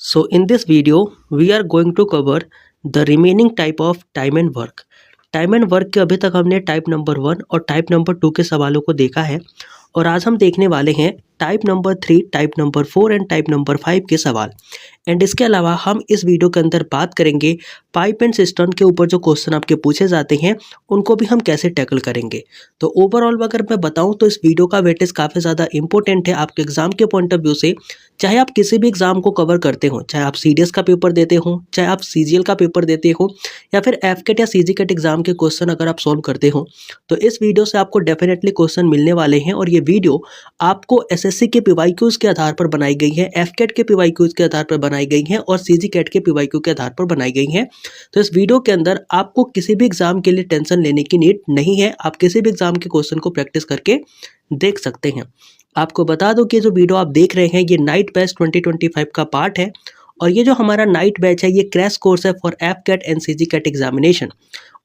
So in this video, we are going to cover the remaining type of time and work. Time and work के अभी तक हमने type number 1 और type number 2 के सवालों को देखा है और आज हम देखने वाले हैं type number 3, type number 4 and type number 5 के सवाल। एंड इसके अलावा हम इस वीडियो के अंदर बात करेंगे पाइप एंड सिस्टम के ऊपर जो क्वेश्चन आपके पूछे जाते हैं उनको भी हम कैसे टैकल करेंगे। तो ओवरऑल अगर मैं बताऊं तो इस वीडियो का वेटेज काफ़ी ज़्यादा इंपॉर्टेंट है आपके एग्जाम के पॉइंट ऑफ व्यू से। चाहे आप किसी भी एग्जाम को कवर करते हो, चाहे आप सीडीएस का पेपर देते हो, चाहे आप सीजीएल का पेपर देते हो या फिर एफकेट या सीजीकेट एग्जाम के क्वेश्चन अगर आप सॉल्व करते हो तो इस वीडियो से आपको डेफिनेटली क्वेश्चन मिलने वाले हैं। और ये वीडियो आपको एसएससी के पीवाईक्यूज के आधार पर बनाई गई है, एफकेट के पीवाईक्यूज के आधार पर बनाई गई है और सीजीकेट के पीवाईक्यू के आधार पर बनाई गई है। तो इस वीडियो के अंदर आपको किसी भी एग्जाम के लिए टेंशन लेने की नीड नहीं है, आप किसी भी एग्जाम के क्वेश्चन को प्रैक्टिस करके देख सकते हैं। आपको बता दो कि जो वीडियो आप देख रहे हैं ये नाइट बैच 2025 का पार्ट है और ये जो हमारा नाइट बैच है ये क्रैश कोर्स है फॉर एफकेट एंड सीजीकेट एग्जामिनेशन।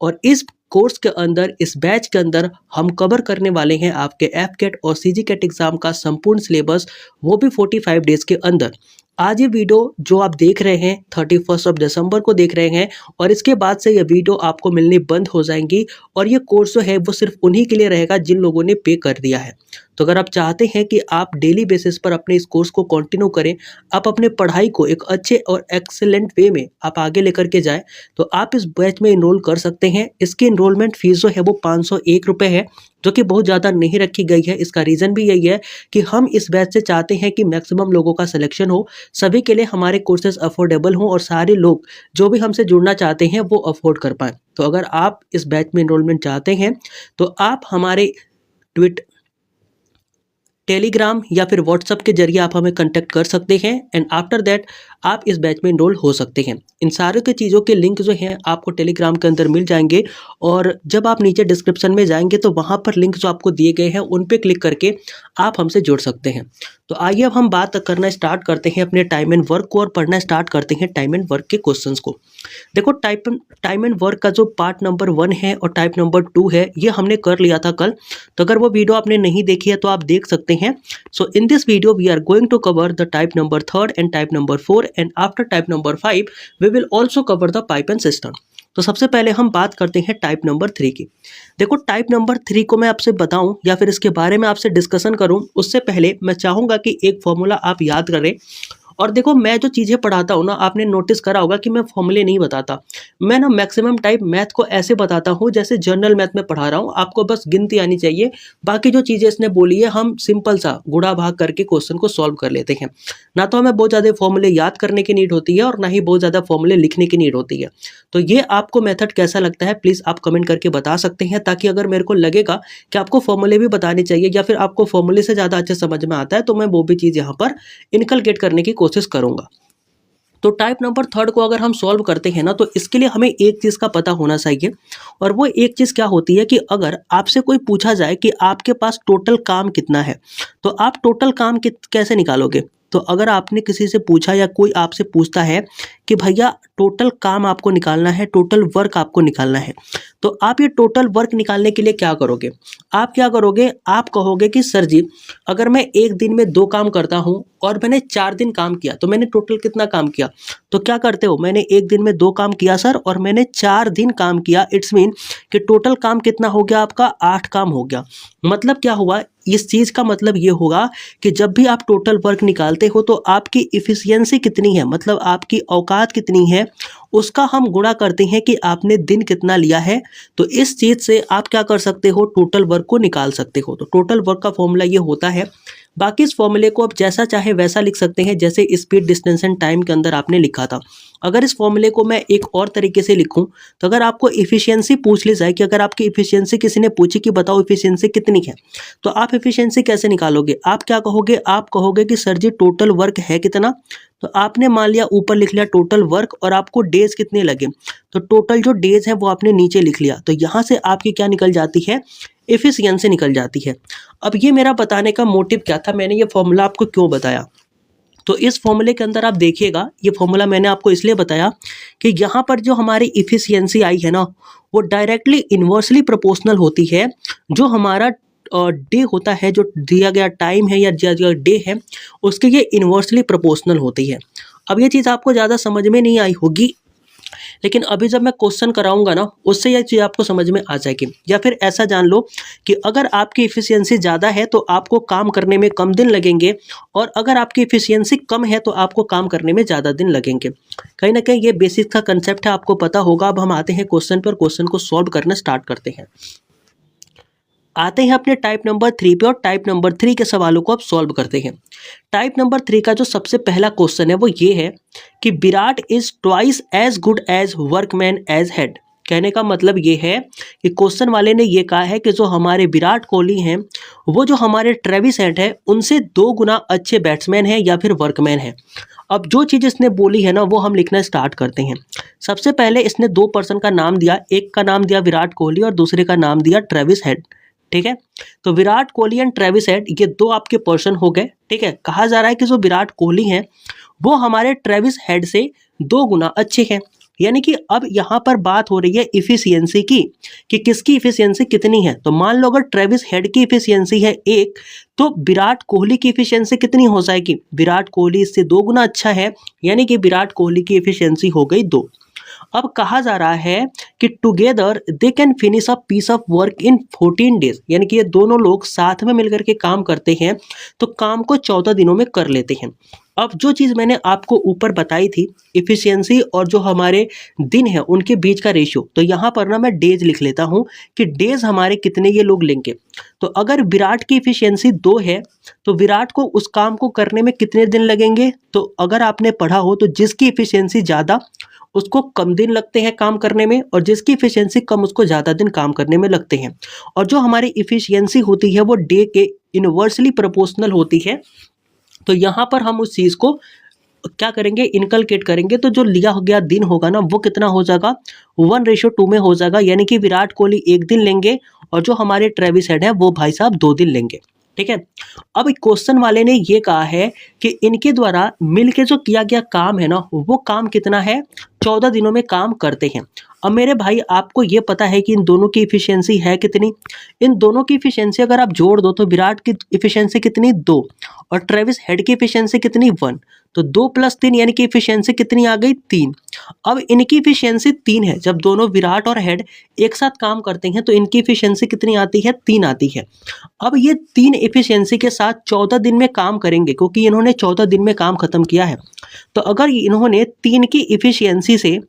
और इस कोर्स के अंदर, इस बैच के अंदर हम कवर करने वाले हैं आपके एफकेट और सीजीकेट एग्जाम का संपूर्ण सिलेबस, वो भी 45 डेज के अंदर। आज ये वीडियो जो आप देख रहे हैं 31 दिसंबर को देख रहे हैं और इसके बाद से ये वीडियो आपको मिलनी बंद हो जाएंगी और ये कोर्स जो है वो सिर्फ उन्हीं के लिए रहेगा जिन लोगों ने पे कर दिया है। तो अगर आप चाहते हैं कि आप डेली बेसिस पर अपने इस कोर्स को कंटिन्यू करें, आप अपने पढ़ाई को एक अच्छे और एक्सेलेंट वे में आप आगे लेकर के जाएं, तो आप इस बैच में इनरोल कर सकते हैं। इसकी इनरोलमेंट फीस जो है वो 501 रुपये है, जो कि बहुत ज़्यादा नहीं रखी गई है। इसका रीज़न भी यही है कि हम इस बैच से चाहते हैं कि मैक्सिमम लोगों का सिलेक्शन हो, सभी के लिए हमारे कोर्सेज अफोर्डेबल हों और सारे लोग जो भी हमसे जुड़ना चाहते हैं वो अफोर्ड कर पाएँ। तो अगर आप इस बैच में इनरोलमेंट चाहते हैं तो आप हमारे ट्वीट, टेलीग्राम या फिर व्हाट्सएप के जरिए आप हमें कांटेक्ट कर सकते हैं एंड आफ्टर दैट आप इस बैच में इनरोल हो सकते हैं। इन सारे की चीज़ों के लिंक जो हैं आपको टेलीग्राम के अंदर मिल जाएंगे और जब आप नीचे डिस्क्रिप्शन में जाएंगे तो वहाँ पर लिंक जो आपको दिए गए हैं उन पे क्लिक करके आप हमसे जुड़ सकते हैं। तो आइए अब हम बात करना स्टार्ट करते हैं अपने टाइम एंड वर्क को और पढ़ना स्टार्ट करते हैं टाइम एंड वर्क के क्वेश्चंस को। देखो टाइम एंड वर्क का जो पार्ट नंबर 1 है और टाइप नंबर 2 है ये हमने कर लिया था कल, तो अगर वो वीडियो आपने नहीं देखी है तो आप देख सकते हैं। So in this video we are going to cover the type number 3 and type number 4 and after type number 5 we will also cover the pipe and system. तो सबसे पहले हम बात करते हैं टाइप नंबर 3 की। देखो टाइप नंबर 3 को मैं आपसे बताऊं या फिर इसके बारे में आपसे डिस्कशन करूं उससे पहले मैं चाहूंगा कि एक फॉर्मूला आप याद करें। और देखो मैं जो चीज़ें पढ़ाता हूँ ना, आपने नोटिस करा होगा कि मैं फॉर्मूले नहीं बताता। मैं ना मैक्सिमम टाइप मैथ को ऐसे बताता हूँ जैसे जनरल मैथ में पढ़ा रहा हूँ, आपको बस गिनती आनी चाहिए। बाकी जो चीज़ें इसने बोली है हम सिंपल सा गुणा भाग करके क्वेश्चन को सॉल्व कर लेते हैं। ना तो हमें बहुत ज़्यादा फॉर्मूले याद करने की नीड होती है और ना ही बहुत ज़्यादा फॉर्मूले लिखने की नीड होती है। तो ये आपको मेथड कैसा लगता है प्लीज़ आप कमेंट करके बता सकते हैं, ताकि अगर मेरे को लगेगा कि आपको फॉर्मूले भी बताने चाहिए या फिर आपको फॉर्मूले से ज़्यादा अच्छे समझ में आता है तो मैं वो भी चीज़ यहाँ पर इनकलकेट करने की कोशिश करूँगा। तो टाइप नंबर 3 को अगर हम सॉल्व करते हैं ना तो इसके लिए हमें एक चीज़ का पता होना चाहिए और वो एक चीज़ क्या होती है कि अगर आपसे कोई पूछा जाए कि आपके पास टोटल काम कितना है तो आप टोटल काम कैसे निकालोगे। तो अगर आपने किसी से पूछा या कोई आपसे पूछता है कि भैया टोटल काम आपको निकालना है, टोटल वर्क आपको निकालना है, तो आप ये टोटल वर्क निकालने के लिए क्या करोगे। आप क्या करोगे, आप कहोगे कि सर जी अगर मैं एक दिन में 2 काम करता हूँ और मैंने 4 दिन काम किया तो मैंने टोटल कितना काम किया। तो क्या करते हो, मैंने एक दिन में 2 काम किया सर और मैंने 4 दिन काम किया, इट्स मीन कि टोटल काम कितना हो गया आपका, 8 काम हो गया। मतलब क्या हुआ, इस चीज़ का मतलब ये होगा कि जब भी आप टोटल वर्क निकालते हो तो आपकी इफ़िशियंसी कितनी है, मतलब आपकी औकात कितनी है, उसका हम गुणा करते हैं कि आपने दिन कितना लिया है। तो इस चीज़ से आप क्या कर सकते हो, टोटल वर्क को निकाल सकते हो। तो टोटल वर्क का फॉर्मूला ये होता है। बाकी इस फॉर्मूले को आप जैसा चाहे वैसा लिख सकते हैं, जैसे स्पीड, डिस्टेंस एंड टाइम के अंदर आपने लिखा था। अगर इस फॉर्मूले को मैं एक और तरीके से लिखूं तो अगर आपको इफ़िशियंसी पूछ ली जाए कि अगर आपकी इफ़िशियंसी किसी ने पूछी कि बताओ इफ़िशियंसी कितनी है, तो आप इफ़िशियंसी कैसे निकालोगे। आप क्या कहोगे, आप कहोगे कि सर जी टोटल वर्क है कितना। तो आपने मान लिया ऊपर लिख लिया टोटल वर्क और आपको डेज कितने लगे, तो टोटल जो डेज हैं वो आपने नीचे लिख लिया। तो यहाँ से आपकी क्या निकल जाती है, एफिशिएंसी निकल जाती है। अब ये मेरा बताने का मोटिव क्या था, मैंने ये फॉर्मूला आपको क्यों बताया। तो इस फॉर्मूले के अंदर आप देखिएगा, ये फॉर्मूला मैंने आपको इसलिए बताया कि यहाँ पर जो हमारी इफिशियंसी आई है ना वो डायरेक्टली इन्वर्सली प्रोपोर्शनल होती है जो हमारा डे होता है, जो दिया गया टाइम है या दिया गया डे है उसके ये इन्वर्सली प्रोपोर्शनल होती है। अब ये चीज़ आपको ज़्यादा समझ में नहीं आई होगी, लेकिन अभी जब मैं क्वेश्चन कराऊंगा ना, उससे यह चीज़ आपको समझ में आ जाएगी। या फिर ऐसा जान लो कि अगर आपकी इफ़िशियंसी ज़्यादा है तो आपको काम करने में कम दिन लगेंगे, और अगर आपकी इफ़िशियंसी कम है तो आपको काम करने में ज़्यादा दिन लगेंगे। कहीं ना कहीं ये बेसिक का कंसेप्ट है, आपको पता होगा। अब हम आते हैं क्वेश्चन पर, क्वेश्चन को सॉल्व करना स्टार्ट करते हैं। आते हैं अपने टाइप नंबर 3 पे, और टाइप नंबर 3 के सवालों को अब सॉल्व करते हैं। टाइप नंबर 3 का जो सबसे पहला क्वेश्चन है वो ये है कि Virat is twice as good as workman as head. कहने का मतलब ये है कि क्वेश्चन वाले ने ये कहा है कि जो हमारे विराट कोहली हैं वो जो हमारे ट्रेविस हेड है उनसे 2 गुना अच्छे बैट्समैन हैं या फिर वर्कमैन हैं। अब जो चीज़ इसने बोली है ना वो हम लिखना स्टार्ट करते हैं। सबसे पहले इसने 2 पर्सन का नाम दिया, एक का नाम दिया विराट कोहली और दूसरे का नाम दिया ट्रेविस हेड। ठीक है, तो Virat Kohli and Travis head ये 2 आपके पर्सन हो गए। ठीक है, कहा जा रहा है कि जो विराट कोहली हैं वो हमारे ट्रेविस हेड से 2 गुना अच्छे हैं। यानी कि अब यहाँ पर बात हो रही है इफिशियंसी की, कि किसकी इफिशियंसी कितनी है। तो मान लो अगर ट्रेविस हेड की इफिशियंसी है 1, तो विराट कोहली की इफिशियंसी कितनी हो जाएगी? विराट कोहली इससे 2 गुना अच्छा है, यानी कि विराट कोहली की इफिशियंसी हो गई 2। अब कहा जा रहा है कि together they can finish a piece of work in 14 days, यानी कि ये दोनों लोग साथ में मिलकर के काम करते हैं तो काम को 14 दिनों में कर लेते हैं। अब जो चीज़ मैंने आपको ऊपर बताई थी इफिशियंसी और जो हमारे दिन है उनके बीच का रेशियो, तो यहाँ पर ना मैं डेज लिख लेता हूँ कि डेज हमारे कितने ये लोग लेंगे। तो अगर विराट की इफिशियंसी 2 है तो विराट को उस काम को करने में कितने दिन लगेंगे? तो अगर आपने पढ़ा हो तो जिसकी इफिशियंसी ज़्यादा उसको कम दिन लगते हैं काम करने में, और जिसकी इफिशियंसी कम उसको ज़्यादा दिन काम करने में लगते हैं। और जो हमारी इफिशियंसी होती है वो डे के इनवर्सली प्रोपोर्शनल होती है। तो यहाँ पर हम उस चीज़ को क्या करेंगे, इनकलकेट करेंगे, तो जो लिया गया दिन होगा ना वो कितना हो जाएगा, 1:2 में हो जाएगा। यानी कि विराट कोहली 1 दिन लेंगे और जो हमारे ट्रेविस हेड है वो भाई साहब 2 दिन लेंगे। ठीक है, अब क्वेश्चन वाले ने ये कहा है कि इनके द्वारा मिलके जो किया गया काम है ना वो काम कितना है, 14 दिनों में काम करते हैं। अब मेरे भाई आपको ये पता है कि इन दोनों की इफिशियंसी है कितनी? इन दोनों की इफिशियंसी अगर आप जोड़ दो तो विराट की इफिशियंसी कितनी, 2, और ट्रेविस हेड की इफिशियंसी कितनी, 1। तो 2 + 3 यानी कि इफिशियंसी कितनी आ गई, 3। अब इनकी इफिशियंसी 3 है, जब दोनों विराट और हेड एक साथ काम करते हैं तो इनकी इफिशियंसी कितनी आती है, 3 आती है। अब ये 3 इफिशियंसी के साथ 14 दिन में काम करेंगे, क्योंकि इन्होंने 14 दिन में काम खत्म किया है। तो अगर इन्होंने 3 की इफिशियंसी से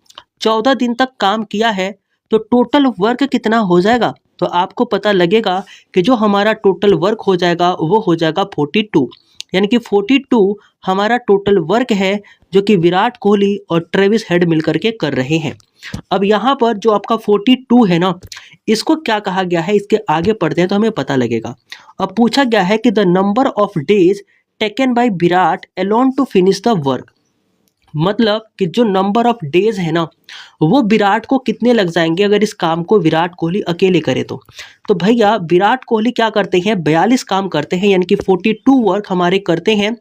14 दिन तक काम किया है तो टोटल वर्क कितना हो जाएगा? तो आपको पता लगेगा कि जो हमारा टोटल वर्क हो जाएगा वो हो जाएगा 42। यानी कि 42 हमारा टोटल वर्क है जो कि विराट कोहली और ट्रेविस हेड मिलकर के कर रहे हैं। अब यहाँ पर जो आपका 42 है ना, इसको क्या कहा गया है, इसके आगे पढ़ते हैं तो हमें पता लगेगा। अब पूछा गया है कि the number of days taken by Virat alone to finish the work. मतलब कि जो नंबर ऑफ डेज है ना वो विराट को कितने लग जाएंगे अगर इस काम को विराट कोहली अकेले करे तो भैया विराट कोहली क्या करते हैं, 42 काम करते हैं, यानी कि 42 वर्क हमारे करते हैं।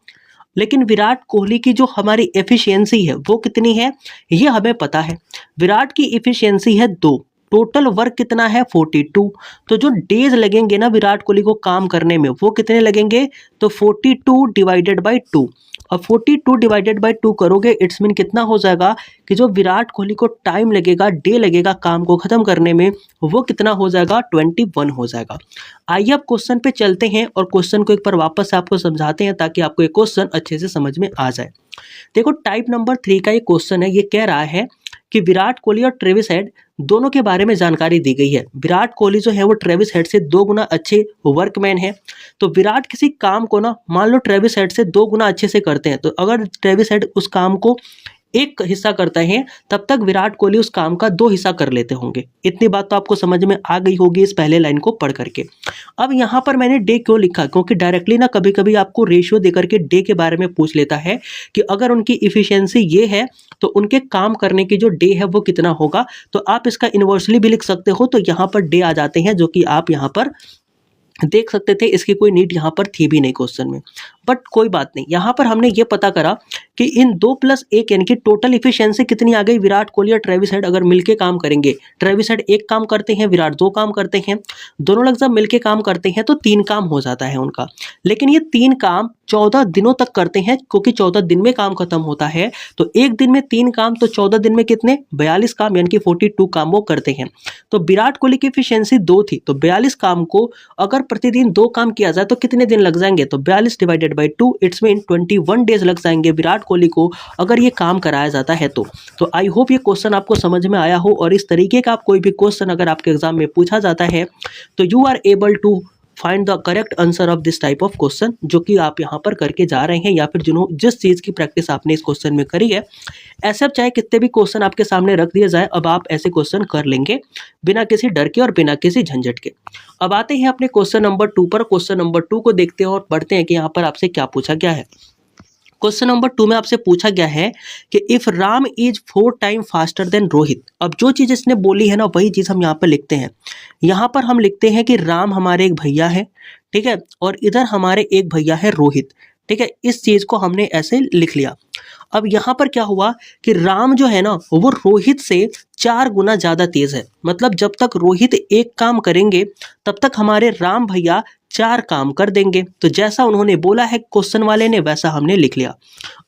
लेकिन विराट कोहली की जो हमारी एफिशिएंसी है वो कितनी है ये हमें पता है। विराट की एफिशिएंसी है 2, टोटल वर्क कितना है 42। तो जो डेज लगेंगे ना विराट कोहली को काम करने में वो कितने लगेंगे, तो 42 डिवाइडेड बाई 2। अब 42 डिवाइडेड बाई 2 करोगे इट्स मीन कितना हो जाएगा कि जो विराट कोहली को टाइम लगेगा, डे लगेगा काम को खत्म करने में, वो कितना हो जाएगा, 21 हो जाएगा। आइए अब क्वेश्चन पे चलते हैं और क्वेश्चन को एक बार वापस से आपको समझाते हैं ताकि आपको ये क्वेश्चन अच्छे से समझ में आ जाए। देखो टाइप नंबर 3 का ये क्वेश्चन है, ये कह रहा है कि विराट कोहली और ट्रेविस हेड दोनों के बारे में जानकारी दी गई है। विराट कोहली जो है वो ट्रेविस हेड से 2 गुना अच्छे वर्कमैन है। तो विराट किसी काम को ना मान लो ट्रेविस हेड से 2 गुना अच्छे से करते हैं, तो अगर ट्रेविस हेड उस काम को 1 हिस्सा करते हैं तब तक विराट कोहली उस काम का 2 हिस्सा कर लेते होंगे। इतनी बात तो आपको समझ में आ गई होगी इस पहले लाइन को पढ़ करके। अब यहाँ पर मैंने डे क्यों लिखा, क्योंकि डायरेक्टली ना कभी कभी आपको रेशियो देकर के डे के बारे में पूछ लेता है कि अगर उनकी इफिशियंसी ये है तो उनके काम करने की जो डे है वो कितना होगा। तो आप इसका इन्वर्सली भी लिख सकते हो, तो यहाँ पर डे आ जाते हैं जो कि आप यहाँ पर देख सकते थे। इसकी कोई नीड यहाँ पर थी भी नहीं क्वेश्चन में। बट कोई बात नहीं, यहाँ पर हमने ये पता करा कि इन 2+1 यानी कि टोटल इफिशियंसी कितनी आ गई। विराट कोहली और ट्रेविस हेड अगर मिलके काम करेंगे, ट्रेविस हेड एक काम करते हैं, विराट 2 काम करते हैं, दोनों लोग जब मिलके काम करते हैं तो 3 काम हो जाता है उनका। लेकिन ये 3 काम 14 दिनों तक करते हैं, क्योंकि 14 दिन में काम खत्म होता है। तो एक दिन में 3 काम, तो 14 दिन में कितने, 42 काम, यानी कि 42 काम वो करते हैं। तो विराट कोहली की एफिशिएंसी 2 थी, तो 42 काम को अगर प्रतिदिन 2 काम किया जाए तो कितने दिन लग जाएंगे, तो 42 divided by 2, it's mean 21 days लग जाएंगे विराट कोहली को अगर ये काम कराया जाता है तो आई होप ये क्वेश्चन आपको समझ में आया हो। और इस तरीके का कोई भी क्वेश्चन अगर आपके एग्जाम में पूछा जाता है तो you are able to find the correct answer of this type of question, जो कि आप यहाँ पर करके जा रहे हैं, या फिर जिस चीज़ की प्रैक्टिस आपने इस क्वेश्चन में करी है। ऐसे अब चाहे कितने भी क्वेश्चन आपके सामने रख दिए जाए, अब आप ऐसे क्वेश्चन कर लेंगे बिना किसी डर के और बिना किसी झंझट के। अब आते हैं अपने क्वेश्चन नंबर 2 पर। क्वेश्चन नंबर 2 को देखते हैं और पढ़ते हैं कि यहाँ पर आपसे क्या पूछा गया है। क्वेश्चन नंबर 2 में आपसे पूछा गया है कि if Ram is 4 time faster than Rohit. अब जो चीज़ इसने बोली है ना, वही चीज़ हम यहाँ पर लिखते हैं। यहाँ पर हम लिखते हैं कि राम हमारे एक भैया है, ठीक है, और इधर हमारे एक भैया है रोहित, ठीक है। इस चीज़ को हमने ऐसे लिख लिया। अब यहाँ पर क्या हुआ कि राम जो है ना वो रोहित से 4 गुना ज़्यादा तेज़ है। मतलब जब तक रोहित एक काम करेंगे तब तक हमारे राम भैया 4 काम कर देंगे। तो जैसा उन्होंने बोला है क्वेश्चन वाले ने, वैसा हमने लिख लिया।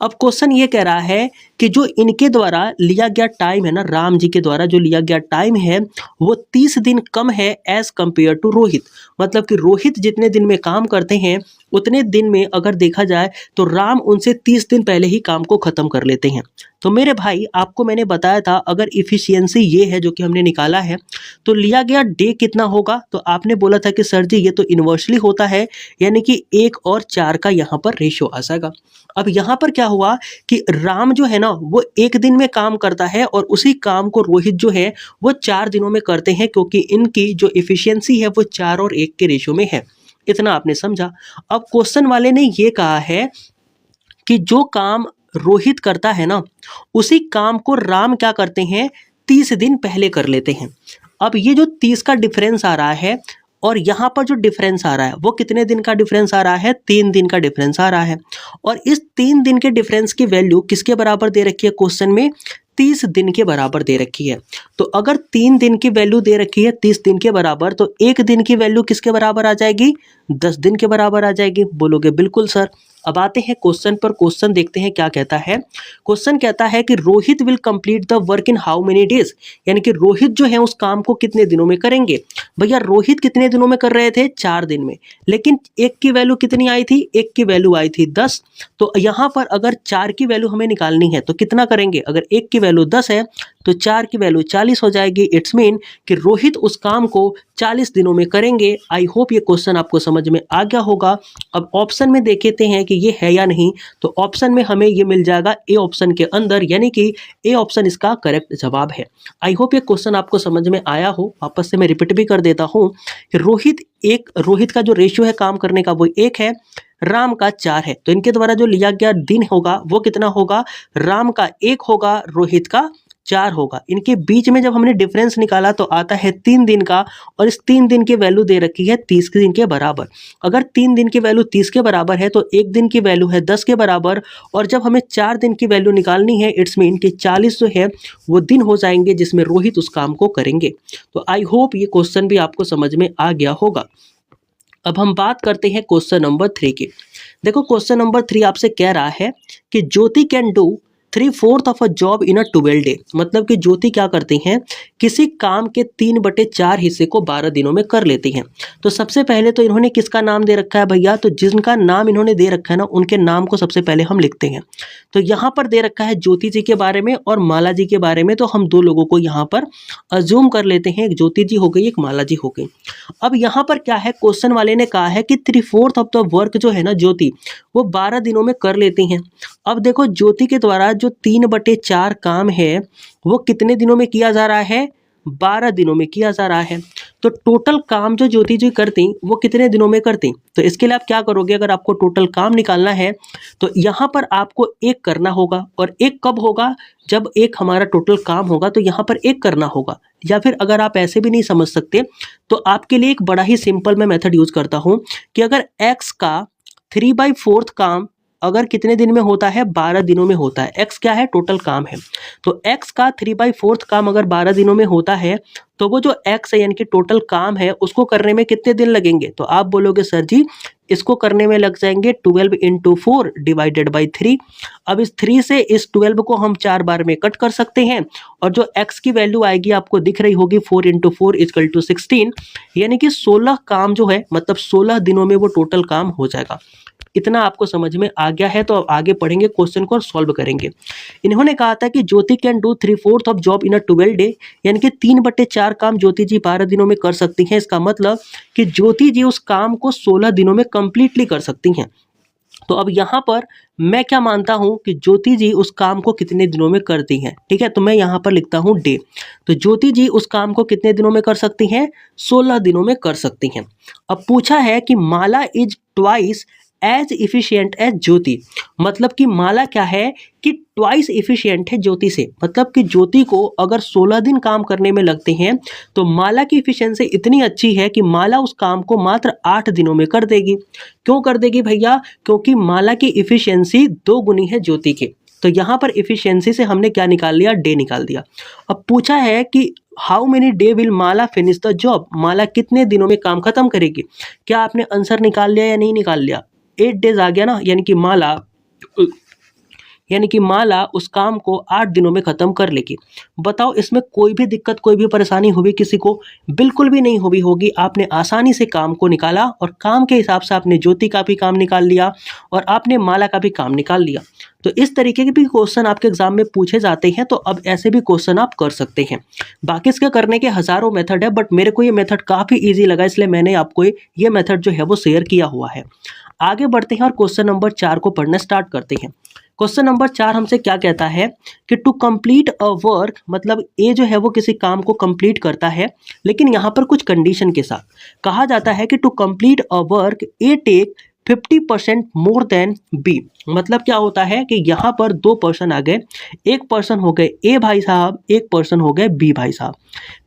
अब क्वेश्चन ये कह रहा है कि जो इनके द्वारा लिया गया टाइम है ना, राम जी के द्वारा जो लिया गया टाइम है वो 30 दिन कम है एज कंपेयर टू रोहित। मतलब कि रोहित जितने दिन में काम करते हैं उतने दिन में अगर देखा जाए तो राम उनसे 30 दिन पहले ही काम को ख़त्म कर लेते हैं। तो मेरे भाई आपको मैंने बताया था अगर इफ़िशियंसी ये है जो कि हमने निकाला है तो लिया गया डे कितना होगा, तो आपने बोला था कि सर जी ये तो इन्वर्सली होता है, यानी कि 1 और 4 का यहाँ पर रेशियो आ जाएगा। अब यहाँ पर क्या हुआ कि राम जो है ना वो 1 दिन में काम करता है और उसी काम को रोहित जो है वो 4 दिनों में करते हैं, क्योंकि इनकी जो इफ़िशियंसी है वो 4 और 1 के रेशियो में है। इतना आपने समझा। अब क्वेश्चन वाले ने ये कहा है कि जो काम रोहित करता है ना उसी काम को राम क्या करते हैं 30 दिन पहले कर लेते हैं। अब ये जो 30 का डिफरेंस आ रहा है और यहाँ पर जो डिफरेंस आ रहा है वो कितने दिन का डिफरेंस आ रहा है, 3 दिन का डिफरेंस आ रहा है। और इस 3 दिन के डिफरेंस की वैल्यू किसके बराबर दे रखी है क्वेश्चन में, 30 दिन के बराबर दे रखी है। तो अगर 3 दिन की वैल्यू दे रखी है 30 दिन के बराबर, तो 1 दिन की वैल्यू किसके बराबर आ जाएगी, 10 दिन के बराबर आ जाएगी। बोलोगे बिल्कुल सर। अब आते हैं क्वेश्चन पर। क्वेश्चन देखते हैं क्या कहता है। क्वेश्चन कहता है कि Rohit will complete the work in how many days, यानी कि रोहित जो है उस काम को कितने दिनों में करेंगे। भैया रोहित कितने दिनों में कर रहे थे, 4 दिन में, लेकिन 1 की वैल्यू कितनी आई थी, 1 की वैल्यू आई थी 10। तो यहाँ पर अगर 4 की वैल्यू हमें निकालनी है तो कितना करेंगे, अगर 1 की वैल्यू 10 है तो 4 की वैल्यू 40 हो जाएगी। इट्स मीन कि रोहित उस काम को 40 दिनों में करेंगे। आई होप ये क्वेश्चन आपको समझ में आ गया होगा। अब ऑप्शन में देखते हैं कि ये है या नहीं, तो ऑप्शन में हमें ये मिल जाएगा ए ऑप्शन के अंदर, यानी कि ए ऑप्शन इसका करेक्ट जवाब है। आई होप ये क्वेश्चन आपको समझ में आया हो। वापस से मैं रिपीट भी कर देता हूँ कि रोहित का जो रेशियो है काम करने का वो 1 है, राम का 4 है। तो इनके द्वारा जो लिया गया दिन होगा वो कितना होगा, राम का 1 होगा, रोहित का 4 होगा। इनके बीच में जब हमने डिफरेंस निकाला तो आता है 3 दिन का, और इस 3 दिन की वैल्यू दे रखी है 30 दिन के बराबर। अगर 3 दिन की वैल्यू 30 के बराबर है तो 1 दिन की वैल्यू है 10 के बराबर, और जब हमें 4 दिन की वैल्यू निकालनी है इट्स मीन कि 40 जो है वो दिन हो जाएंगे जिसमें रोहित उस काम को करेंगे। तो आई होप ये क्वेश्चन भी आपको समझ में आ गया होगा। अब हम बात करते हैं क्वेश्चन नंबर 3 की। देखो क्वेश्चन नंबर 3 आपसे कह रहा है कि Jyoti can do 3/4 of a job in a 12 day. मतलब कि ज्योति क्या करती हैं, किसी काम के 3/4 हिस्से को 12 दिनों में कर लेती हैं। तो सबसे पहले तो इन्होंने किसका नाम दे रखा है भैया, तो जिनका नाम इन्होंने दे रखा है ना उनके नाम को सबसे पहले हम लिखते हैं। तो यहाँ पर दे रखा है ज्योति जी के बारे में और माला जी के बारे में, तो हम 2 लोगों को यहाँ पर अज्यूम कर लेते हैं, एक ज्योति जी हो गई एक माला जी हो गई। अब यहाँ पर क्या है, क्वेश्चन वाले ने कहा है कि 3/4 ऑफ द वर्क जो है ना ज्योति वो 12 दिनों में कर लेती हैं। अब देखो ज्योति के द्वारा जो 3/4 काम है वो कितने दिनों में किया जा रहा है, 12 दिनों में किया जा रहा है। तो टोटल काम जो ज्योति जी करती वो कितने दिनों में करती, तो इसके लिए आप क्या करोगे, अगर आपको टोटल काम निकालना है तो यहाँ पर आपको 1 करना होगा, और 1 कब होगा, जब 1 हमारा टोटल काम होगा तो यहाँ पर 1 करना होगा। या फिर अगर आप ऐसे भी नहीं समझ सकते तो आपके लिए एक बड़ा ही सिंपल मैं मेथड यूज करता हूँ कि अगर x का 3/4 काम अगर कितने दिन में होता है, 12 दिनों में होता है। x क्या है, टोटल काम है। तो x का 3/4 काम अगर 12 दिनों में होता है तो वो जो x है यानी कि टोटल काम है उसको करने में कितने दिन लगेंगे। तो आप बोलोगे सर जी इसको करने में लग जाएंगे 12 × 4 डिवाइडेड बाई 3। अब इस 3 से इस 12 को हम 4 बार में कट कर सकते हैं और जो x की वैल्यू आएगी आपको दिख रही होगी 4 × 4 = 16, यानी कि 16 काम जो है मतलब 16 दिनों में वो टोटल काम हो जाएगा। इतना आपको समझ में आ गया है तो अब आगे पढ़ेंगे क्वेश्चन को और सॉल्व करेंगे। इन्होंने कहा था कि Jyoti can do 3/4 of job in a 12 day, यानी कि 3/4 काम ज्योति जी 12 दिनों में कर सकती हैं। इसका मतलब कि ज्योति जी उस काम को 16 दिनों में कंप्लीटली कर सकती हैं। तो अब यहाँ पर मैं क्या मानता हूँ कि ज्योति जी उस काम को कितने दिनों में करती हैं। ठीक है, तो मैं यहाँ पर लिखता हूँ डे। तो ज्योति जी उस काम को कितने दिनों में कर सकती हैं, 16 दिनों में कर सकती हैं। अब पूछा है कि Mala is twice as efficient as Jyoti, मतलब कि माला क्या है कि ट्वाइस इफिशियंट है ज्योति से, मतलब कि ज्योति को अगर 16 दिन काम करने में लगते हैं तो माला की इफिशियंसी इतनी अच्छी है कि माला उस काम को मात्र 8 दिनों में कर देगी। क्यों कर देगी भैया, क्योंकि माला की इफिशियंसी 2 गुनी है ज्योति के। तो यहाँ पर इफिशियंसी से हमने क्या निकाल लिया, डे निकाल दिया। अब पूछा है कि how many day will Mala finish the job, Mala कितने दिनों में काम खत्म करेगी। क्या आपने आंसर निकाल लिया या नहीं निकाल लिया, 8 डेज आ गया ना, यानी कि माला उस काम को 8 दिनों में खत्म कर लेगी। बताओ इसमें कोई भी दिक्कत कोई भी परेशानी हुई किसी को, बिल्कुल भी नहीं हुई होगी। आपने आसानी से काम को निकाला और काम के हिसाब से आपने ज्योति का भी काम निकाल लिया और आपने माला का भी काम निकाल लिया। तो इस तरीके के भी क्वेश्चन आपके एग्जाम में पूछे जाते हैं, तो अब ऐसे भी क्वेश्चन आप कर सकते हैं। बाकी इसके करने के हजारों मेथड है, बट मेरे को ये मेथड काफ़ी ईजी लगा, इसलिए मैंने आपको ये मेथड जो है वो शेयर किया हुआ है। आगे बढ़ते हैं और क्वेश्चन नंबर 4 को पढ़ना स्टार्ट करते हैं। क्वेश्चन नंबर 4 हमसे क्या कहता है कि टू कंप्लीट अ वर्क, मतलब ए जो है वो किसी काम को कंप्लीट करता है, लेकिन यहाँ पर कुछ कंडीशन के साथ कहा जाता है कि to complete a work A take 50% more than B. मतलब क्या होता है कि यहाँ पर 2 पर्सन आ गए, एक पर्सन हो गए ए भाई साहब, एक पर्सन हो गए बी भाई साहब।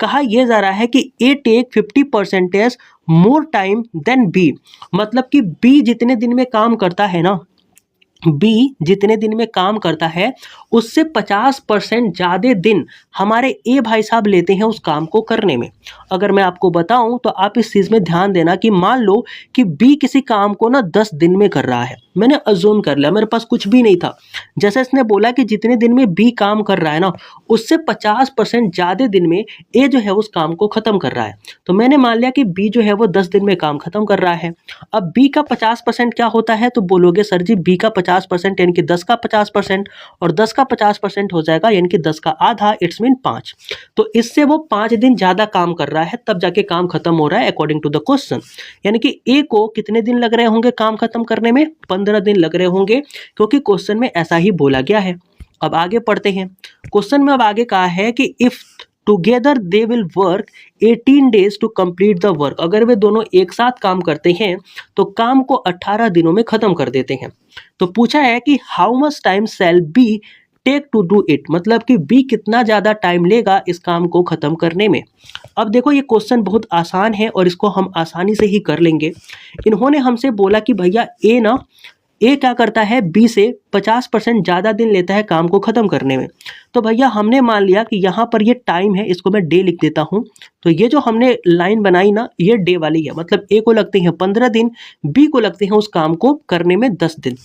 कहा यह जा रहा है कि A take 50% more time than B, मतलब कि बी जितने दिन में काम करता है ना, बी जितने दिन में काम करता है उससे 50% ज़्यादा दिन हमारे ए भाई साहब लेते हैं उस काम को करने में। अगर मैं आपको बताऊं तो आप इस चीज़ में ध्यान देना कि मान लो कि बी किसी काम को ना 10 दिन में कर रहा है, मैंने अज्यूम कर लिया, मेरे पास कुछ भी नहीं था। जैसे इसने बोला कि जितने दिन में बी काम कर रहा है ना उससे 50% ज़्यादा दिन में ए जो है उस काम को ख़त्म कर रहा है, तो मैंने मान लिया कि बी जो है वो 10 दिन में काम ख़त्म कर रहा है। अब बी का 50% क्या होता है, तो बोलोगे सर जी बी का 50% यानी कि 10 का 50% और 10 का 50% हो जाएगा यानी कि 10 का आधा, इट्स मीन 5। तो इससे वो 5 दिन ज़्यादा काम कर रहा है तब जाके काम खत्म हो रहा है अकॉर्डिंग टू द क्वेश्चन। यानी कि ए को कितने दिन लग रहे होंगे काम खत्म करने में, 15 दिन लग रहे होंगे, क्योंकि क्वेश्चन में ऐसा ही बोला गया है। अब आगे पढ़ते हैं। क्वेश्चन में अब आगे कहा है कि if together they will work 18 days to complete the work, अगर वे दोनों एक साथ काम करते हैं तो काम को 18 दिनों में खत्म कर देते हैं। तो पूछा है कि how much time shall B take to do it, मतलब कि बी कितना ज़्यादा टाइम लेगा इस काम को ख़त्म करने में। अब देखो ये क्वेश्चन बहुत आसान है और इसको हम आसानी से ही कर लेंगे। इन्होंने हमसे बोला कि भैया ए क्या करता है, बी से 50% ज़्यादा दिन लेता है काम को ख़त्म करने में। तो भैया हमने मान लिया कि यहाँ पर ये टाइम है, इसको मैं डे लिख देता हूँ। तो ये जो हमने लाइन बनाई ना ये डे वाली है, मतलब ए को लगते हैं 15 दिन, बी को लगते हैं उस काम को करने में 10 दिन।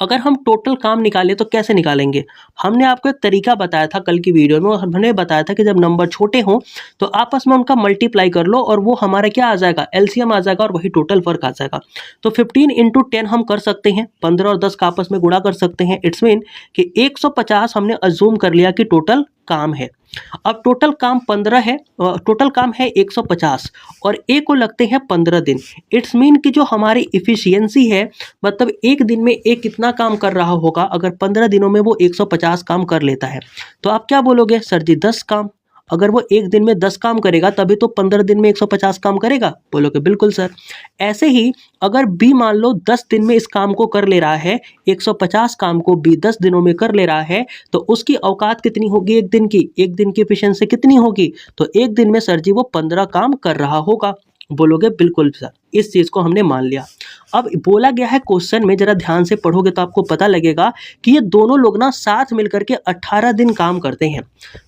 अगर हम टोटल काम निकालें तो कैसे निकालेंगे, हमने आपको एक तरीका बताया था कल की वीडियो में, और हमने बताया था कि जब नंबर छोटे हों तो आपस में उनका मल्टीप्लाई कर लो और वो हमारा क्या आ जाएगा, एलसीएम आ जाएगा और वही टोटल वर्क आ जाएगा। तो 15 × 10 हम कर सकते हैं, 15 और 10 का आपस में गुणा कर सकते हैं। इट्स मीन कि 150 हमने अज्यूम कर लिया कि टोटल काम है। अब टोटल काम 15 है, टोटल काम है 150 और ए को लगते हैं 15 दिन। इट्स मीन कि जो हमारी इफिशियंसी है, मतलब एक दिन में ए कितना काम कर रहा होगा, अगर 15 दिनों में वो 150 काम कर लेता है तो आप क्या बोलोगे, सर जी 10 काम। अगर वो एक दिन में 10 काम करेगा तभी तो 15 दिन में 150 काम करेगा, बोलोगे बिल्कुल सर। ऐसे ही अगर बी मान लो 10 दिन में इस काम को कर ले रहा है, 150 काम को बी 10 दिनों में कर ले रहा है, तो उसकी औकात कितनी होगी एक दिन की, एक दिन की एफिशिएंसी कितनी होगी, तो एक दिन में सर जी वो 15 काम कर रहा होगा। बोलोगे बिल्कुल सर, इस चीज़ को हमने मान लिया। अब बोला गया है क्वेश्चन में, जरा ध्यान से पढ़ोगे तो आपको पता लगेगा कि ये दोनों लोग ना साथ मिलकर के 18 दिन काम करते हैं।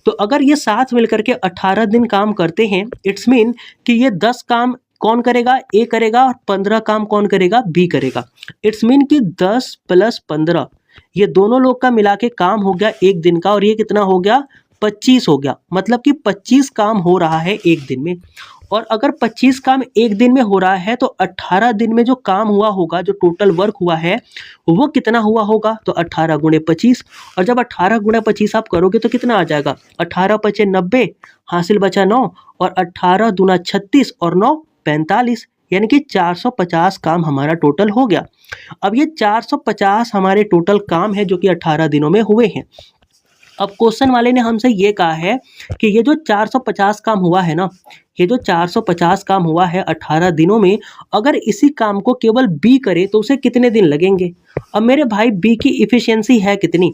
तो अगर ये साथ मिलकर के 18 दिन काम करते हैं, इट्स मीन कि ये 10 काम कौन करेगा, ए करेगा, और 15 काम कौन करेगा, बी करेगा। इट्स मीन कि 10 + 15 ये दोनों लोग का मिला के काम हो गया एक दिन का, और ये कितना हो गया, 25 हो गया। मतलब कि 25 काम हो रहा है एक दिन में। और अगर 25 काम एक दिन में हो रहा है तो 18 दिन में जो काम हुआ होगा, जो टोटल वर्क हुआ है, वो कितना हुआ होगा, तो 18 × 25। और जब 18 × 25 आप करोगे तो कितना आ जाएगा, 18 × 5 = 90, हासिल बचा 9, और 18 दूना 36 और 9 45, यानी कि 450 काम हमारा टोटल हो गया। अब ये 450 हमारे टोटल काम है जो कि 18 दिनों में हुए हैं। अब क्वेश्चन वाले ने हमसे ये कहा है कि ये जो 450 काम हुआ है ना, ये जो 450 काम हुआ है 18 दिनों में, अगर इसी काम को केवल बी करे तो उसे कितने दिन लगेंगे। अब मेरे भाई बी की इफिशियंसी है कितनी,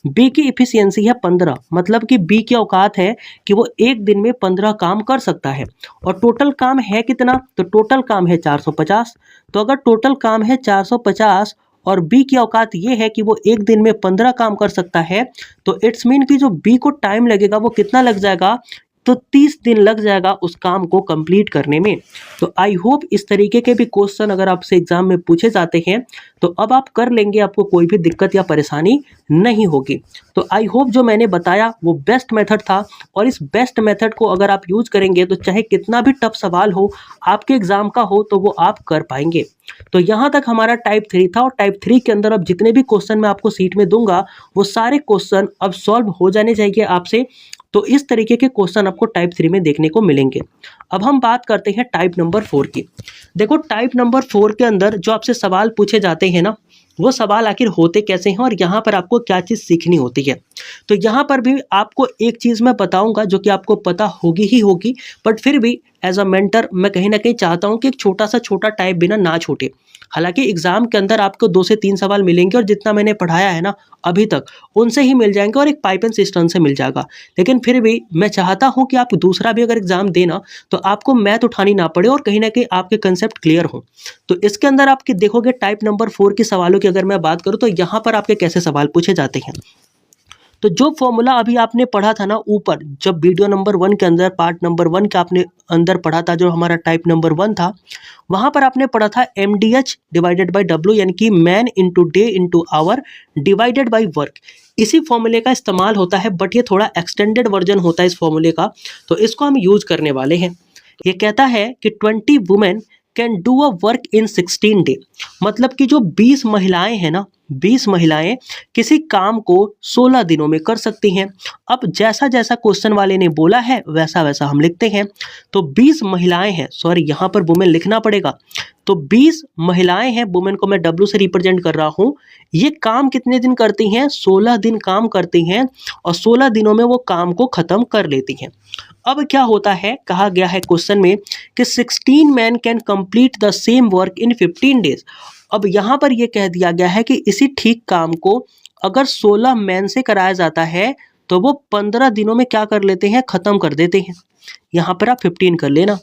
बी की इफिशियंसी है 15। मतलब कि बी की औकात है कि वो एक दिन में 15 काम कर सकता है। और टोटल काम है कितना, तो टोटल काम है 450। तो अगर टोटल काम है 450 और बी की औकात ये है कि वो एक दिन में 15 काम कर सकता है, तो इट्स मीन कि जो बी को टाइम लगेगा वो कितना लग जाएगा, तो 30 दिन लग जाएगा उस काम को कंप्लीट करने में। तो आई होप इस तरीके के भी क्वेश्चन अगर आपसे एग्जाम में पूछे जाते हैं तो अब आप कर लेंगे, आपको कोई भी दिक्कत या परेशानी नहीं होगी। तो आई होप जो मैंने बताया वो बेस्ट मेथड था, और इस बेस्ट मेथड को अगर आप यूज करेंगे तो चाहे कितना भी टफ सवाल हो, आपके एग्जाम का हो, तो वो आप कर पाएंगे। तो यहाँ तक हमारा टाइप 3 था, और टाइप 3 के अंदर अब जितने भी क्वेश्चन मैं आपको सीट में दूंगा वो सारे क्वेश्चन अब सॉल्व हो जाने चाहिए आपसे। तो इस तरीके के क्वेश्चन आपको टाइप 3 में देखने को मिलेंगे। अब हम बात करते हैं टाइप नंबर 4 की। देखो टाइप नंबर 4 के अंदर जो आपसे सवाल पूछे जाते हैं ना, वो सवाल आखिर होते कैसे हैं और यहाँ पर आपको क्या चीज़ सीखनी होती है। तो यहाँ पर भी आपको एक चीज़ मैं बताऊंगा जो कि आपको पता होगी ही होगी, बट फिर भी एज अ मेंटर मैं कहीं ना कहीं चाहता हूँ कि एक छोटा टाइप भी ना छूटे। हालांकि एग्जाम के अंदर आपको 2 से 3 सवाल मिलेंगे, और जितना मैंने पढ़ाया है ना अभी तक उनसे ही मिल जाएंगे, और एक पाइप सिस्टम से मिल जाएगा। लेकिन फिर भी मैं चाहता हूं कि आप दूसरा भी अगर एग्जाम देना तो आपको मैथ उठानी ना पड़े, और कहीं ना कहीं आपके कंसेप्ट क्लियर हो। तो इसके अंदर आपके देखोगे टाइप नंबर 4 के सवालों की अगर मैं बात करूं तो यहाँ पर आपके कैसे सवाल पूछे जाते हैं। तो जो फॉर्मूला अभी आपने पढ़ा था ना ऊपर, जब वीडियो नंबर 1 के अंदर पार्ट नंबर 1 के आपने अंदर पढ़ा था, जो हमारा टाइप नंबर 1 था, वहां पर आपने पढ़ा था MDH डिवाइडेड बाय W, यानी कि man into day into hour divided by work. इसी फॉर्मूले का इस्तेमाल होता है, बट ये थोड़ा एक्सटेंडेड वर्जन होता है इस फॉर्मूले का, तो इसको हम यूज करने वाले हैं। ये कहता है कि 20 women can do a work in 16 day. मतलब कि जो 20 महिलाएं हैं ना, 20 महिलाएं किसी काम को 16 दिनों में कर सकती हैं। अब जैसा जैसा क्वेश्चन वाले ने बोला है वैसा वैसा हम लिखते हैं। तो 20 महिलाएं हैं, सॉरी यहाँ पर वुमेन लिखना पड़ेगा। तो 20 महिलाएं हैं, वुमेन को मैं W से रिप्रेजेंट कर रहा हूँ। ये काम कितने दिन करती हैं, 16 दिन काम करती हैं, और 16 दिनों में वो काम को खत्म कर लेती हैं। अब क्या होता है, कहा गया है क्वेश्चन में कि 16 man can complete the same work in 15 days. अब यहाँ पर यह कह दिया गया है कि इसी ठीक काम को अगर 16 मैन से कराया जाता है तो वो 15 दिनों में क्या कर लेते हैं, खत्म कर देते हैं। यहाँ पर आप 15 कर लेना,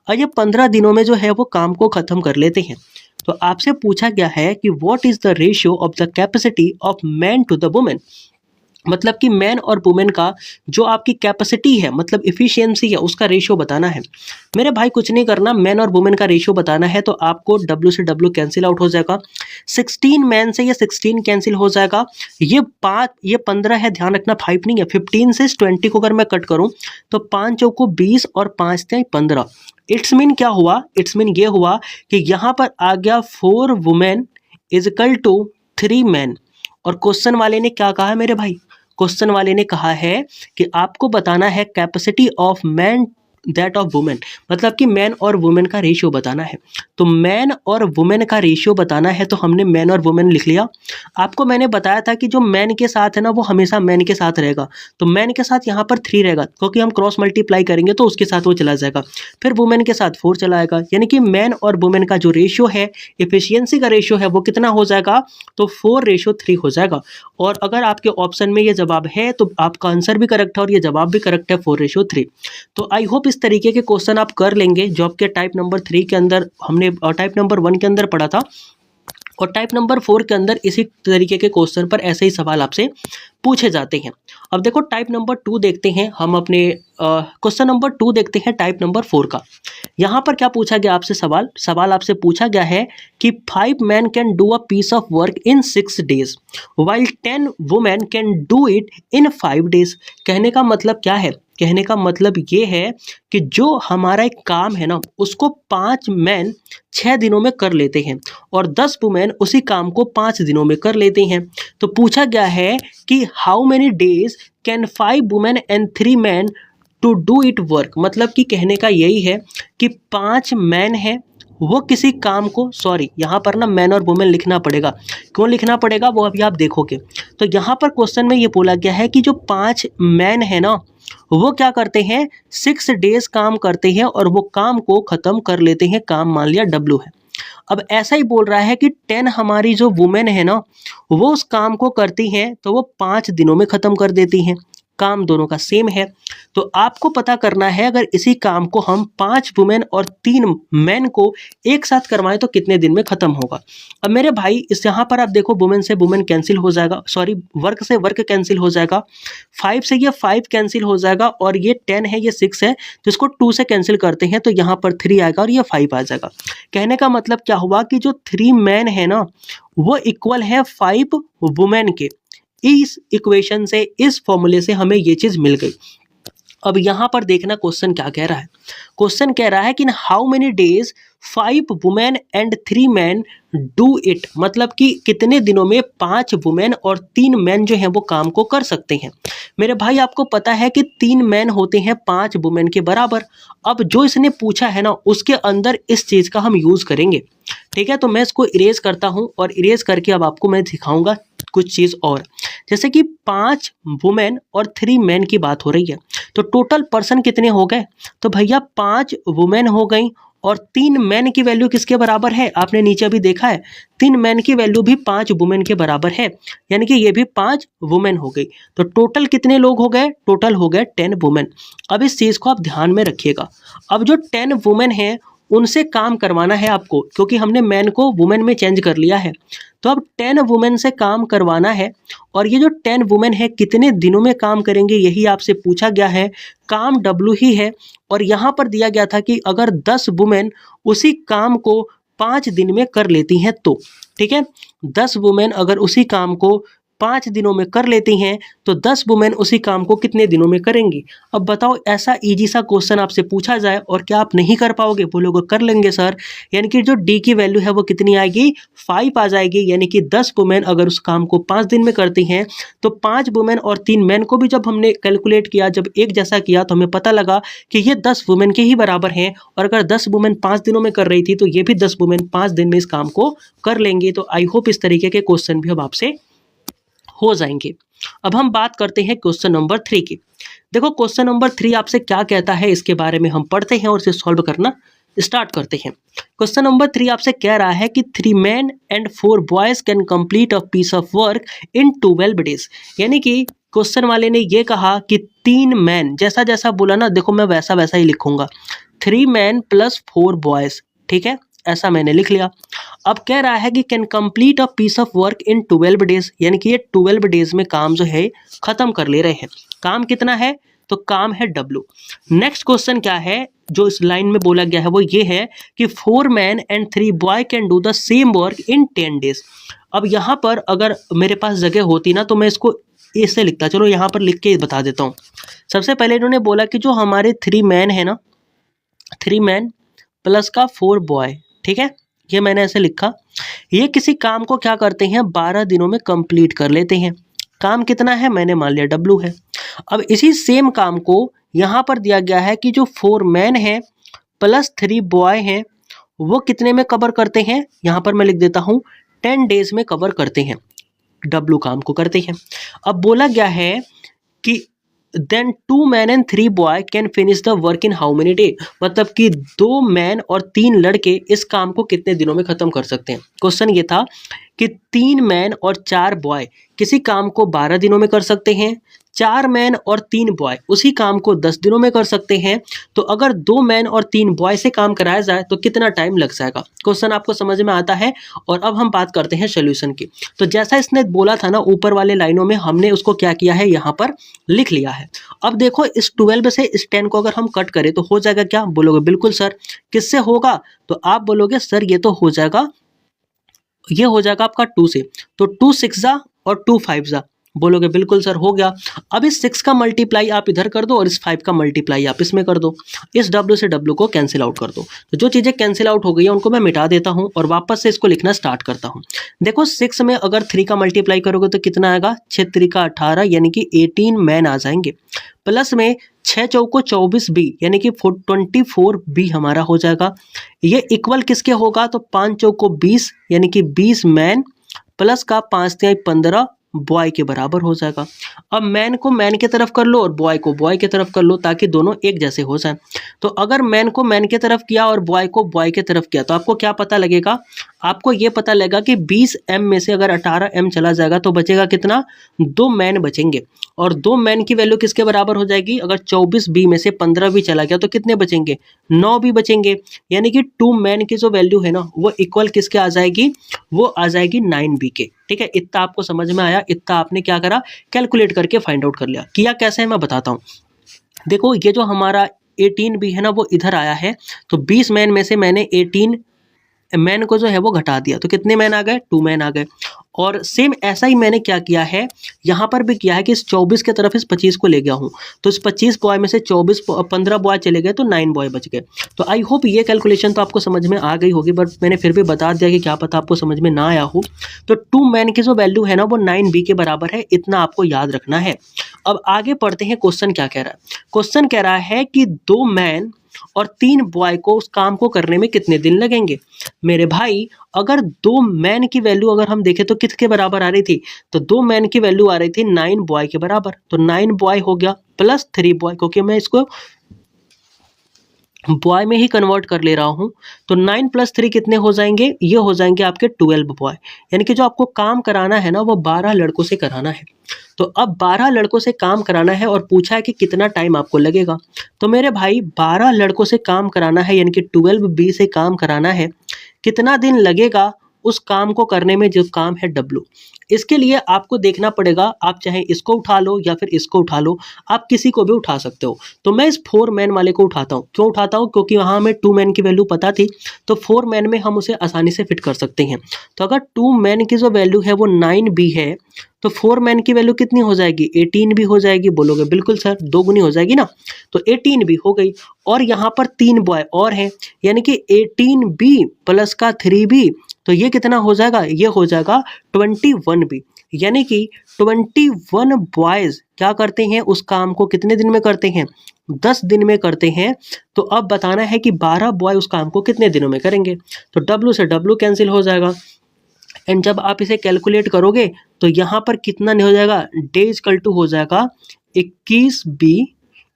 और ये 15 दिनों में जो है वो काम को खत्म कर लेते हैं। तो आपसे पूछा गया है कि what is the ratio of the capacity of man to the women. मतलब कि मैन और वुमेन का जो आपकी कैपेसिटी है, मतलब इफिशियंसी है, उसका रेशियो बताना है। मेरे भाई कुछ नहीं करना, मैन और वुमेन का रेशियो बताना है। तो आपको W से W कैंसिल आउट हो जाएगा, 16 मैन से ये 16 कैंसिल हो जाएगा, ये 15 है, ध्यान रखना 5 नहीं है। 15 से 20 को अगर मैं कट करूं तो 5 चौको 20 और 5 थे 15। इट्स मीन क्या हुआ, इट्स मीन ये हुआ कि यहाँ पर आ गया 4 women is equal to 3 man. और क्वेश्चन वाले ने क्या कहा है मेरे भाई, क्वेश्चन वाले ने कहा है कि आपको बताना है capacity of man that of women. मतलब कि मैन और वुमेन का रेशियो बताना है। तो मैन और वुमेन का रेशियो बताना है, तो हमने मैन और वुमेन लिख लिया। आपको मैंने बताया था कि जो मैन के साथ है ना वो हमेशा मैन के साथ रहेगा, तो मैन के साथ यहाँ पर 3 रहेगा, क्योंकि हम क्रॉस मल्टीप्लाई करेंगे तो उसके साथ वो चला जाएगा। फिर वुमेन के साथ 4 चला आएगा, यानी कि मैन और वुमेन का जो रेशियो है, इफिशियंसी का रेशियो है, वो कितना हो जाएगा, तो 4:3 हो जाएगा। और अगर आपके ऑप्शन में ये जवाब है तो आपका आंसर भी करेक्ट है और ये जवाब भी करेक्ट है, 4:3। तो आई होप इस तरीके के क्वेश्चन आप कर लेंगे जो आपके टाइप नंबर 3 के अंदर हमने टाइप नंबर 1 के अंदर पढ़ा था, और टाइप नंबर 4 के अंदर इसी तरीके के क्वेश्चन पर ऐसे ही सवाल आपसे पूछे जाते हैं। अब देखो टाइप नंबर 2 देखते हैं हम अपने क्वेश्चन नंबर 2 देखते हैं टाइप नंबर 4 का। यहाँ पर क्या पूछा गया आपसे सवाल आपसे पूछा गया है कि 5 men can do a piece of work in 6 days while 10 women can do it in 5 days। कहने का मतलब क्या है? कहने का मतलब ये है कि जो हमारा एक काम है ना, उसको 5 मैन 6 दिनों में कर लेते हैं और 10 वुमेन उसी काम को 5 दिनों में कर लेते हैं। तो पूछा गया है कि how many days can 5 women and 3 man to do it work. मतलब कि कहने का यही है कि 5 मैन हैं, वो किसी काम को, सॉरी यहाँ पर ना मैन और वुमेन लिखना पड़ेगा। क्यों लिखना पड़ेगा वो अभी आप देखोगे। तो यहाँ पर क्वेश्चन में ये बोला गया है कि जो 5 मैन है ना, वो क्या करते हैं, 6 days काम करते हैं और वो काम को ख़त्म कर लेते हैं। काम मान लिया W है। अब ऐसा ही बोल रहा है कि 10 हमारी जो वुमेन है ना, वो उस काम को करती हैं तो वो 5 दिनों में ख़त्म कर देती हैं। काम दोनों का सेम है। तो आपको पता करना है अगर इसी काम को हम 5 वुमेन और 3 मैन को एक साथ करवाएं तो कितने दिन में खत्म होगा। अब मेरे भाई इस यहाँ पर आप देखो वुमेन से वुमेन कैंसिल हो जाएगा, सॉरी वर्क से वर्क कैंसिल हो जाएगा, 5 से ये 5 कैंसिल हो जाएगा और ये 10 है, ये 6 है, तो इसको 2 से कैंसिल करते हैं तो यहाँ पर 3 आएगा और ये 5 आ जाएगा। कहने का मतलब क्या हुआ कि जो 3 मैन है ना, वो इक्वल है 5 वुमेन के। इस इक्वेशन से, इस फॉर्मूले से हमें ये चीज़ मिल गई। अब यहाँ पर देखना क्वेश्चन क्या कह रहा है। क्वेश्चन कह रहा है कि how many days 5 women and 3 man do it. मतलब कि कितने दिनों में 5 वुमेन और 3 मैन जो हैं वो काम को कर सकते हैं। मेरे भाई आपको पता है कि 3 मैन होते हैं 5 वुमेन के बराबर। अब जो इसने पूछा है ना, उसके अंदर इस चीज़ का हम यूज़ करेंगे। ठीक है, तो मैं इसको इरेज करता हूँ और इरेज करके अब आपको मैं दिखाऊंगा कुछ चीज़ और। जैसे कि 5 वुमेन और 3 मैन की बात हो रही है, तो टोटल पर्सन कितने हो गए? तो भैया 5 वुमेन हो गई और 3 मैन की वैल्यू किसके बराबर है? आपने नीचे अभी देखा है 3 मैन की वैल्यू भी 5 वुमेन के बराबर है, यानी कि ये भी 5 वुमेन हो गई। तो टोटल कितने लोग हो गए? टोटल हो गए 10 वुमेन। अब इस चीज़ को आप ध्यान में रखिएगा। अब जो 10 वुमेन हैं उनसे काम करवाना है आपको, क्योंकि हमने मैन को वुमेन में चेंज कर लिया है। तो अब 10 वुमेन से काम करवाना है और ये जो 10 वुमेन है कितने दिनों में काम करेंगे यही आपसे पूछा गया है। काम W ही है और यहाँ पर दिया गया था कि अगर 10 वुमेन उसी काम को 5 दिन में कर लेती हैं तो, ठीक है, 10 वुमेन अगर उसी काम को 5 दिनों में कर लेती हैं तो 10 वुमेन उसी काम को कितने दिनों में करेंगी। अब बताओ ऐसा इजी सा क्वेश्चन आपसे पूछा जाए और क्या आप नहीं कर पाओगे? बोलोगे कर लेंगे सर। यानी कि जो D की वैल्यू है वो कितनी आएगी? 5 आ जाएगी। यानी कि 10 वुमेन अगर उस काम को 5 दिन में करती हैं तो 5 वुमेन और 3 मैन को भी जब हमने कैलकुलेट किया, जब एक जैसा किया, तो हमें पता लगा कि ये 10 वुमेन के ही बराबर हैं। और अगर 10 वुमेन 5 दिनों में कर रही थी तो ये भी 10 वुमेन 5 दिन में इस काम को कर लेंगे। तो आई होप इस तरीके के क्वेश्चन भी अब आपसे हो जाएंगे। अब हम बात करते हैं क्वेश्चन नंबर 3 की। देखो क्वेश्चन नंबर 3 आपसे क्या कहता है इसके बारे में हम पढ़ते हैं और इसे सॉल्व करना स्टार्ट करते हैं। क्वेश्चन नंबर 3 आपसे कह रहा है कि 3 men and 4 boys can complete a piece of work in 12 days। यानी कि क्वेश्चन वाले ने ये कहा कि 3 मैन, जैसा जैसा बोला ना, देखो मैं वैसा वैसा ही लिखूंगा, 3 मैन प्लस 4 बॉयज, ठीक है, ऐसा मैंने लिख लिया। अब कह रहा है कि can complete a piece of work in 12 days। यानी कि ये 12 days में काम जो है खत्म कर ले रहे हैं। काम कितना है? तो काम है W। नेक्स्ट क्वेश्चन क्या है जो इस लाइन में बोला गया है वो ये है कि 4 man and 3 boy can do the same work in 10 days। अब यहाँ पर अगर मेरे पास जगह होती ना तो मैं इसको ऐसे लिखता। चलो यहाँ पर लिख के बता देता हूँ। सबसे पहले इन्होंने बोला कि जो हमारे 3 मैन है ना, 3 मैन प्लस का 4 बॉय, ठीक है, ये मैंने ऐसे लिखा। ये किसी काम को क्या करते हैं? 12 दिनों में कंप्लीट कर लेते हैं। काम कितना है? मैंने मान लिया W है। अब इसी सेम काम को यहाँ पर दिया गया है कि जो 4 मैन है प्लस 3 बॉय हैं वो कितने में कवर करते हैं? यहाँ पर मैं लिख देता हूँ 10 days में कवर करते हैं, W काम को करते हैं। अब बोला गया है कि then 2 man and 3 boy can finish the work in how many day. मतलब कि 2 मैन और 3 लड़के इस काम को कितने दिनों में खत्म कर सकते हैं। क्वेश्चन ये था कि 3 मैन और 4 बॉय किसी काम को 12 दिनों में कर सकते हैं, 4 मैन और 3 बॉय उसी काम को 10 दिनों में कर सकते हैं, तो अगर 2 मैन और 3 बॉय से काम कराया जाए तो कितना टाइम लग जाएगा। क्वेश्चन आपको समझ में आता है। और अब हम बात करते हैं सोल्यूशन की। तो जैसा इसने बोला था ना ऊपर वाले लाइनों में, हमने उसको क्या किया है, यहाँ पर लिख लिया है। अब देखो इस 12 से इस 10 को अगर हम कट करें तो हो जाएगा क्या, बोलोगे बिल्कुल सर। किससे होगा, तो आप बोलोगे सर ये तो हो जाएगा, ये हो जाएगा आपका 2 से। तो 2 6 जा और 2 5 जा, बोलोगे बिल्कुल सर हो गया। अब इस 6 का मल्टीप्लाई आप इधर कर दो और इस 5 का मल्टीप्लाई आप इसमें कर दो। इस W से W को कैंसिल आउट कर दो। तो जो चीज़ें कैंसिल आउट हो गई है उनको मैं मिटा देता हूँ और वापस से इसको लिखना स्टार्ट करता हूँ। देखो 6 में अगर 3 का मल्टीप्लाई करोगे तो कितना आएगा, 6 3 का 18 यानी कि 18 मैन आ जाएंगे। प्लस में 6 चौको 24 बी यानी कि 24 बी हमारा हो जाएगा। ये इक्वल किसके होगा, तो 5 चौको 20 यानी कि 20 मैन प्लस का 5 तिहाई 15 बॉय के बराबर हो जाएगा। अब मैन को मैन की तरफ कर लो और बॉय को बॉय की तरफ कर लो ताकि दोनों एक जैसे हो जाएं। तो अगर मैन को मैन की तरफ किया और बॉय को बॉय की तरफ किया तो आपको क्या पता लगेगा, आपको ये पता लगेगा कि 20 एम में से अगर 18 एम चला जाएगा तो बचेगा कितना, 2 मैन बचेंगे। और 2 मैन की वैल्यू किसके बराबर हो जाएगी, अगर 24 बी में से 15 भी चला गया तो कितने बचेंगे, 9 भी बचेंगे। यानी कि 2 मैन की जो वैल्यू है ना वो इक्वल किसके आ जाएगी, वो आ जाएगी 9 बी के। ठीक है, इतना आपको समझ में आया, इतना आपने क्या करा, कैलकुलेट करके फाइंड आउट कर लिया। किया कैसे है मैं बताता हूँ। देखो ये जो हमारा 18 बी है ना वो इधर आया है, तो 20 मैन में से मैंने 18 मैन को जो है वो घटा दिया तो कितने मैन आ गए, 2 मैन आ गए। और सेम ऐसा ही मैंने क्या किया है, यहाँ पर भी किया है कि इस 24 की तरफ इस 25 को ले गया हूँ। तो इस 25 बॉय में से 15 बॉय चले गए तो 9 बॉय बच गए। तो आई होप ये कैलकुलेशन तो आपको समझ में आ गई होगी, बट मैंने फिर भी बता दिया कि क्या पता आपको समझ में ना आया हो। तो 2 मैन की जो वैल्यू है ना वो 9 बी के बराबर है, इतना आपको याद रखना है। अब आगे पढ़ते हैं, क्वेश्चन क्या कह रहा है। क्वेश्चन कह रहा है कि 2 मैन और 3 बॉय को उस काम को करने में कितने दिन लगेंगे। मेरे भाई अगर 2 मैन की वैल्यू अगर हम देखें तो किसके बराबर आ रही थी, तो 2 मैन की वैल्यू आ रही थी 9 बॉय के बराबर। तो 9 बॉय हो गया प्लस 3 बॉय, क्योंकि मैं इसको बॉय में ही कन्वर्ट कर ले रहा हूँ। तो 9 + 3 कितने हो जाएंगे, ये हो जाएंगे आपके 12 बॉय। यानी कि जो आपको काम कराना है ना वो 12 लड़कों से कराना है। तो अब 12 लड़कों से काम कराना है और पूछा है कि कितना टाइम आपको लगेगा। तो मेरे भाई 12 लड़कों से काम कराना है यानी कि 12 बी से काम कराना है, कितना दिन लगेगा उस काम को करने में, जो काम है W। इसके लिए आपको देखना पड़ेगा, आप चाहे इसको उठा लो या फिर इसको उठा लो, आप किसी को भी उठा सकते हो। तो मैं इस 4 मैन वाले को उठाता हूँ। क्यों उठाता हूँ, क्योंकि वहाँ हमें 2 मैन की वैल्यू पता थी, तो 4 मैन में हम उसे आसानी से फिट कर सकते हैं। तो अगर 2 मैन की जो वैल्यू है वो 9 बी है तो 4 मैन की वैल्यू कितनी हो जाएगी, 18 भी हो जाएगी। बोलोगे बिल्कुल सर, 2 गुनी हो जाएगी ना, तो 18 भी हो गई। और यहाँ पर 3 बॉय और हैं यानी कि 18 बी प्लस का 3 बी, तो ये कितना हो जाएगा, ये हो जाएगा 21 बी। यानी कि 21 बॉयज क्या करते हैं, उस काम को कितने दिन में करते हैं, 10 दिन में करते हैं। तो अब बताना है कि 12 बॉय उस काम को कितने दिनों में करेंगे। तो W से W कैंसिल हो जाएगा। एंड जब आप इसे कैलकुलेट करोगे तो यहाँ पर कितना नहीं हो जाएगा, डे इक्वल टू हो जाएगा 21 B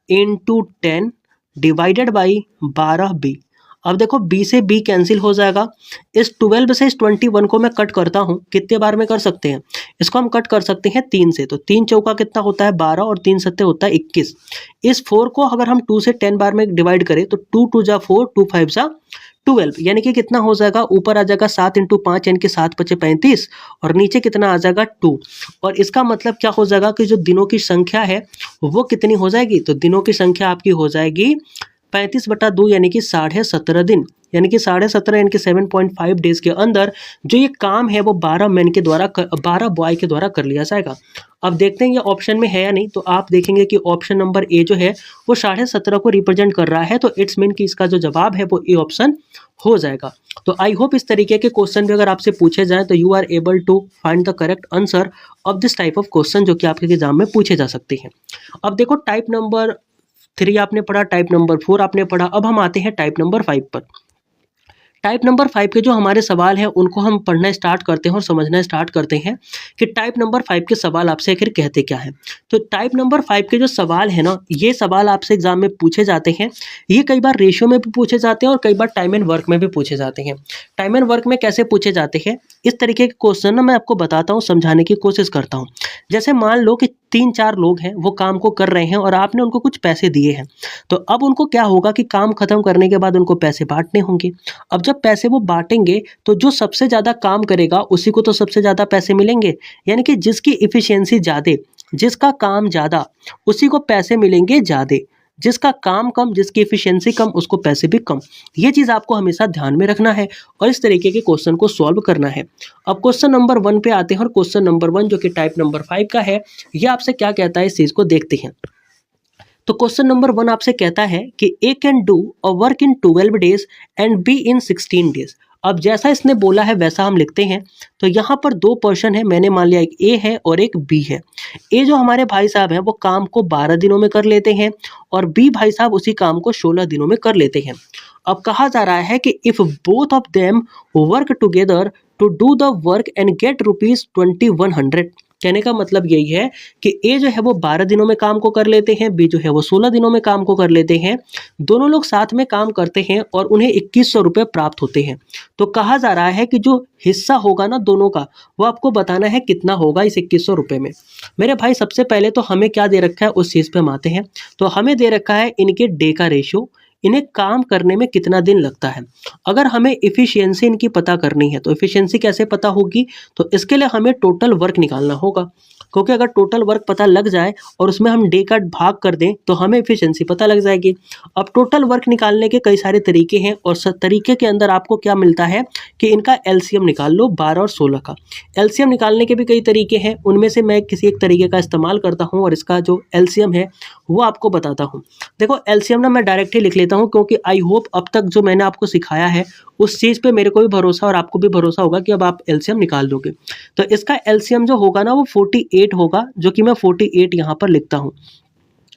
into 10 divided by 12 B. अब देखो b से b कैंसिल हो जाएगा। इस 12 से इस 21 को मैं कट करता हूँ, कितने बार में कर सकते हैं, इसको हम कट कर सकते हैं 3 से। तो 3 चौका कितना होता है 12 और 3 सत्ते होता है 21। इस 4 को अगर हम 2 से 10 बार में डिवाइड करें तो 2 2 जा 4, 2 5 जा 12, यानी कि कितना हो जाएगा, ऊपर आ जाएगा 7 × 5 यानी कि 7 × 5 = 35 और नीचे कितना आ जाएगा 2। और इसका मतलब क्या हो जाएगा कि जो दिनों की संख्या है वो कितनी हो जाएगी, तो दिनों की संख्या आपकी हो जाएगी 35/2 यानी कि 17.5 दिन, यानी कि 17.5 यानी कि 7.5 डेज के अंदर जो ये काम है वो 12 मैन के द्वारा 12 बॉय के द्वारा कर लिया जाएगा। अब देखते हैं ये ऑप्शन में है या नहीं। तो आप देखेंगे कि ऑप्शन नंबर ए जो है वो 17.5 को रिप्रेजेंट कर रहा है, तो इट्स मीन कि इसका जो जवाब है वो ए ऑप्शन हो जाएगा। तो आई होप इस तरीके के क्वेश्चन भी अगर आपसे पूछे जाएं तो you are able to find the correct answer of this type of question जो कि आपके एग्जाम में पूछे जा सकते हैं। अब देखो टाइप नंबर 3 आपने पढ़ा, टाइप नंबर 4 आपने पढ़ा, अब हम आते हैं टाइप नंबर 5 पर। टाइप नंबर 5 के जो हमारे सवाल हैं उनको हम पढ़ना स्टार्ट करते हैं और समझना स्टार्ट करते हैं कि टाइप नंबर 5 के सवाल आपसे आखिर कहते क्या हैं। तो टाइप नंबर 5 के जो सवाल है ना, ये सवाल आपसे एग्जाम में पूछे जाते हैं। ये कई बार रेशियो में भी पूछे जाते हैं और कई बार टाइम एंड वर्क में भी पूछे जाते हैं। टाइम एंड वर्क में कैसे पूछे जाते हैं, इस तरीके के क्वेश्चन ना मैं आपको बताता हूँ, समझाने की कोशिश करता हूँ। जैसे मान लो कि 3-4 लोग हैं, वो काम को कर रहे हैं और आपने उनको कुछ पैसे दिए हैं। तो अब उनको क्या होगा कि काम खत्म करने के बाद उनको पैसे बांटने होंगे। अब जब पैसे वो बांटेंगे तो जो सबसे ज़्यादा काम करेगा उसी को तो सबसे ज़्यादा पैसे मिलेंगे। यानी कि जिसकी इफ़िशियंसी ज़्यादा, जिसका काम ज़्यादा, उसी को पैसे मिलेंगे ज़्यादा। जिसका काम कम, जिसकी इफ़िशियंसी कम, उसको पैसे भी कम। ये चीज़ आपको हमेशा ध्यान में रखना है और इस तरीके के क्वेश्चन को सॉल्व करना है। अब क्वेश्चन नंबर 1 पे आते हैं और क्वेश्चन नंबर 1 जो कि टाइप नंबर 5 का है, ये आपसे क्या कहता है इस चीज़ को देखते हैं। तो क्वेश्चन नंबर 1 आपसे कहता है कि A can do a work in 12 days and B in 16 days. अब जैसा इसने बोला है वैसा हम लिखते हैं। तो यहाँ पर 2 पर्सन है, मैंने मान लिया एक ए है और एक बी है। ए जो हमारे भाई साहब हैं वो काम को 12 दिनों में कर लेते हैं और बी भाई साहब उसी काम को 16 दिनों में कर लेते हैं। अब कहा जा रहा है कि if both of them work together to do the work and get ₹2100। कहने का मतलब यही है कि ए जो है वो 12 दिनों में काम को कर लेते हैं, बी जो है वो 16 दिनों में काम को कर लेते हैं। दोनों लोग साथ में काम करते हैं और उन्हें 2100 रुपये प्राप्त होते हैं। तो कहा जा रहा है कि जो हिस्सा होगा ना दोनों का, वो आपको बताना है कितना होगा इस 2100 रुपये में। मेरे भाई सबसे पहले तो हमें क्या दे रखा है उस चीज़ पे हम आते हैं। तो हमें दे रखा है इनके डे का रेशियो, इन्हें काम करने में कितना दिन लगता है। अगर हमें इफ़िशियंसी इनकी पता करनी है तो इफ़िशियंसी कैसे पता होगी, तो इसके लिए हमें टोटल वर्क निकालना होगा। क्योंकि अगर टोटल वर्क पता लग जाए और उसमें हम डे का भाग कर दें तो हमें इफ़िशियंसी पता लग जाएगी। अब टोटल वर्क निकालने के कई सारे तरीके हैं और तरीके के अंदर आपको क्या मिलता है कि इनका एलसीएम निकाल लो 12 और 16 का। एलसीएम निकालने के भी कई तरीके हैं, उनमें से मैं किसी एक तरीके का इस्तेमाल करता हूँ और इसका जो एलसीएम है वो आपको बताता हूँ। देखो एलसीएम ना मैं डायरेक्ट ही लिख लेता हूँ क्योंकि आई होप अब तक जो मैंने आपको सिखाया है उस चीज़ पे मेरे को भी भरोसा और आपको भी भरोसा होगा कि अब आप एलसीएम निकाल दोगे। तो इसका एलसीएम जो होगा ना वो 48 होगा, जो कि मैं 48 यहाँ पर लिखता हूँ।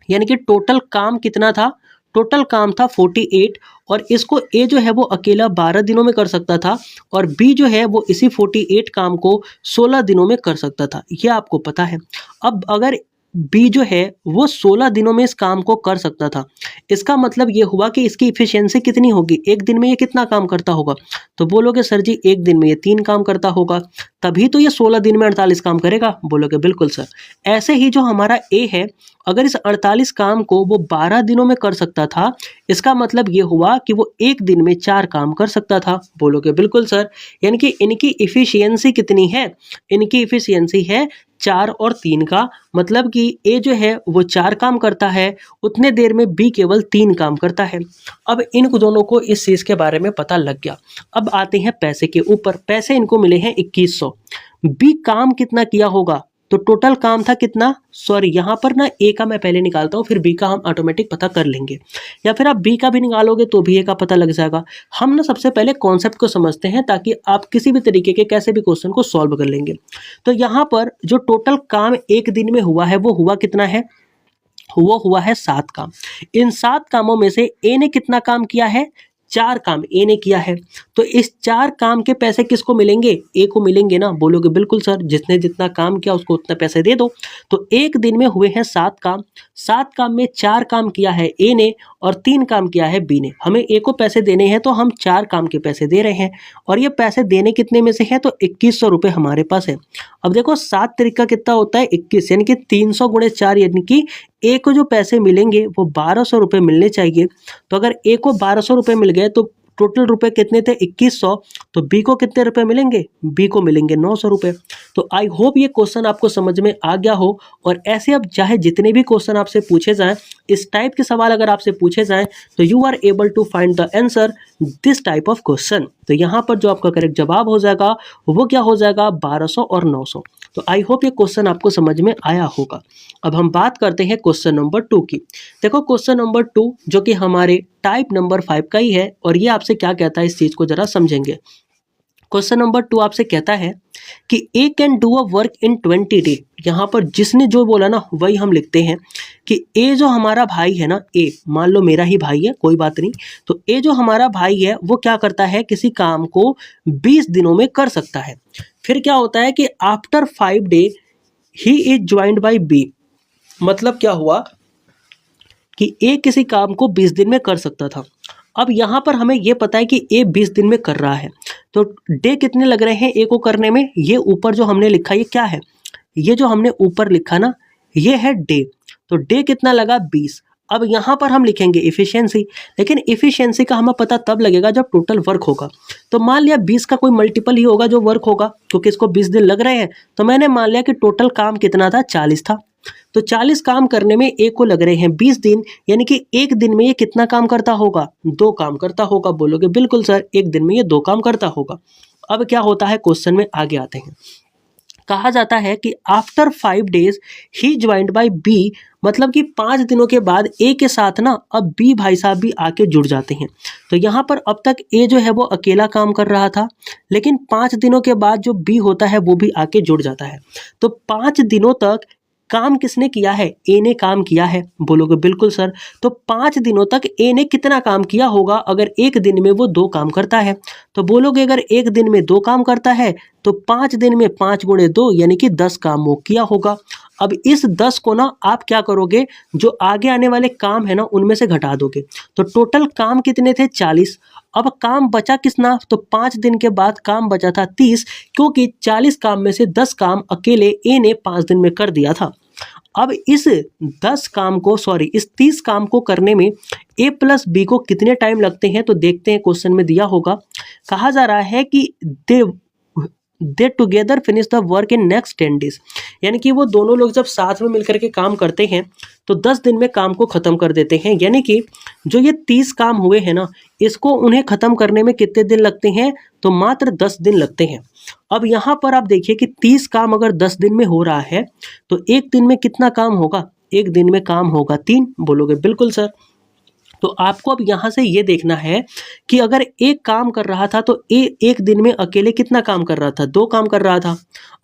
यानी कि टोटल काम कितना था, टोटल काम था 48 और इसको ए जो है वो अकेला 12 दिनों में कर सकता था और बी जो है वो इसी 48 काम को 16 दिनों में कर सकता था, ये आपको पता है। अब अगर बी जो है वो 16 दिनों में इस काम को कर सकता था, इसका मतलब ये हुआ कि इसकी इफ़िशियंसी कितनी होगी, एक दिन में ये कितना काम करता होगा। तो बोलोगे सर जी एक दिन में ये 3 काम करता होगा, तभी तो ये 16 दिन में 48 काम करेगा। बोलोगे बिल्कुल सर। ऐसे ही जो हमारा ए है, अगर इस 48 काम को वो 12 दिनों में कर सकता था, इसका मतलब ये हुआ कि वो एक दिन में 4 काम कर सकता था। बोलोगे बिल्कुल सर। यानी कि इनकी इफ़िशियंसी कितनी है, इनकी इफ़िशियंसी है 4 और 3 का, मतलब कि ए जो है वो 4 काम करता है, उतने देर में बी केवल 3 काम करता है। अब इन दोनों को इस चीज़ के बारे में पता लग गया। अब आते हैं पैसे के ऊपर। पैसे इनको मिले हैं 2100। बी काम कितना किया होगा, तो टोटल काम था कितना, सॉरी यहाँ पर ना ए का मैं पहले निकालता हूँ, फिर बी का हम ऑटोमेटिक पता कर लेंगे, या फिर आप बी का भी निकालोगे तो भी ए का पता लग जाएगा। हम ना सबसे पहले कॉन्सेप्ट को समझते हैं ताकि आप किसी भी तरीके के कैसे भी क्वेश्चन को सॉल्व कर लेंगे। तो यहाँ पर जो टोटल काम एक दिन में हुआ है वो हुआ कितना है, वो हुआ है 7 काम। इन 7 कामों में से ए ने कितना काम किया है, 4 काम ए ने किया है। तो इस 4 काम के पैसे किसको मिलेंगे, ए को मिलेंगे ना। बोलोगे बिल्कुल सर, जिसने जितना काम किया उसको उतना पैसे दे दो। तो एक दिन में हुए हैं 7 काम, 7 काम में 4 काम किया है ए ने और 3 काम किया है बी ने। हमें ए को पैसे देने हैं तो हम 4 काम के पैसे दे रहे हैं और ये पैसे देने कितने में से है, तो 2100 रुपये हमारे पास है। अब देखो 7 तरीका कितना होता है 21, यानी कि 300 गुणे 4, यानी कि ए को जो पैसे मिलेंगे वो 1200 रुपये मिलने चाहिए। तो अगर ए को 1200 रुपये मिल गए तो टोटल रुपए कितने थे 2100, तो बी को कितने रुपए मिलेंगे, बी को मिलेंगे 900 रुपये। तो आई होप ये क्वेश्चन आपको समझ में आ गया हो। और ऐसे अब चाहे जितने भी क्वेश्चन आपसे पूछे जाएं, इस टाइप के सवाल अगर आपसे पूछे जाएं तो you are able to find the answer this type of question. तो यहाँ पर जो आपका करेक्ट जवाब हो जाएगा वो क्या हो जाएगा, 1200 और 900। तो आई होप ये क्वेश्चन आपको समझ में आया होगा। अब हम बात करते हैं क्वेश्चन नंबर 2 की। देखो क्वेश्चन नंबर 2 जो कि हमारे टाइप नंबर 5 का ही है और ये आपसे क्या कहता है इस चीज़ को जरा समझेंगे। क्वेश्चन नंबर 2 आपसे कहता है कि A can do a work in 20 day. यहाँ पर जिसने जो बोला ना वही हम लिखते हैं कि ए जो हमारा भाई है ना, ए मान लो मेरा ही भाई है, कोई बात नहीं, तो ए जो हमारा भाई है वो क्या करता है, किसी काम को 20 दिनों में कर सकता है। फिर क्या होता है कि after 5 day he is joined by B. मतलब क्या हुआ कि ए किसी काम को 20 दिन में कर सकता था। अब यहाँ पर हमें ये पता है कि ए 20 दिन में कर रहा है, तो डे कितने लग रहे हैं ए को करने में। ये ऊपर जो हमने लिखा ये क्या है, ये जो हमने ऊपर लिखा ना ये है डे, तो डे कितना लगा 20। अब यहाँ पर हम लिखेंगे इफिशियंसी, लेकिन इफिशियंसी का हमें पता तब लगेगा जब टोटल वर्क होगा। तो मान लिया 20 का कोई मल्टीपल ही होगा जो वर्क होगा, क्योंकि इसको 20 दिन लग रहे हैं, तो मैंने मान लिया कि टोटल काम कितना था, 40 था। तो 40 काम करने में ए को लग रहे हैं 20 दिन, यानी कि एक दिन में ये कितना काम करता होगा, 2 काम करता होगा। बोलोगे बिल्कुल सर, एक दिन में ये 2 काम करता होगा। अब क्या होता है, क्वेश्चन में आगे आते हैं। कहा जाता है कि आफ्टर 5 डेज ही ज्वाइंड बाय बी, मतलब कि 5 दिनों के बाद ए के साथ ना अब बी भाई साहब भी आके जुड़ जाते हैं। तो यहाँ पर अब तक ए जो है वो अकेला काम कर रहा था, लेकिन 5 दिनों के बाद जो बी होता है वो भी आके जुड़ जाता है। तो 5 दिनों तक काम किसने किया है, ए ने काम किया है। बोलोगे बिल्कुल सर, तो 5 दिनों तक ए ने कितना काम किया होगा अगर एक दिन में वो 2 काम करता है। तो बोलोगे अगर एक दिन में 2 काम करता है तो 5 दिन में 5 गुणे 2 यानी कि 10 काम वो किया होगा। अब इस 10 को ना आप क्या करोगे, जो आगे आने वाले काम है ना उनमें से घटा दोगे। तो टोटल काम कितने थे, 40। अब काम बचा कितना, तो 5 दिन के बाद काम बचा था 30, क्योंकि 40 काम में से 10 काम अकेले ए ने 5 दिन में कर दिया था। अब इस 30 काम को करने में ए प्लस बी को कितने टाइम लगते हैं, तो देखते हैं, क्वेश्चन में दिया होगा। कहा जा रहा है कि दे together finish the work in next 10 days, यानी कि वो दोनों लोग जब साथ में मिलकर के काम करते हैं तो 10 दिन में काम को ख़त्म कर देते हैं। यानी कि जो ये 30 काम हुए हैं ना, इसको उन्हें ख़त्म करने में कितने दिन लगते हैं, तो मात्र 10 दिन लगते हैं। अब यहाँ पर आप देखिए कि 30 काम अगर 10 दिन में हो रहा है तो एक दिन में कितना काम होगा, एक दिन में काम होगा 3। बोलोगे बिल्कुल सर। तो आपको अब यहाँ से ये देखना है कि अगर एक काम कर रहा था तो ए एक दिन में अकेले कितना काम कर रहा था, 2 काम कर रहा था।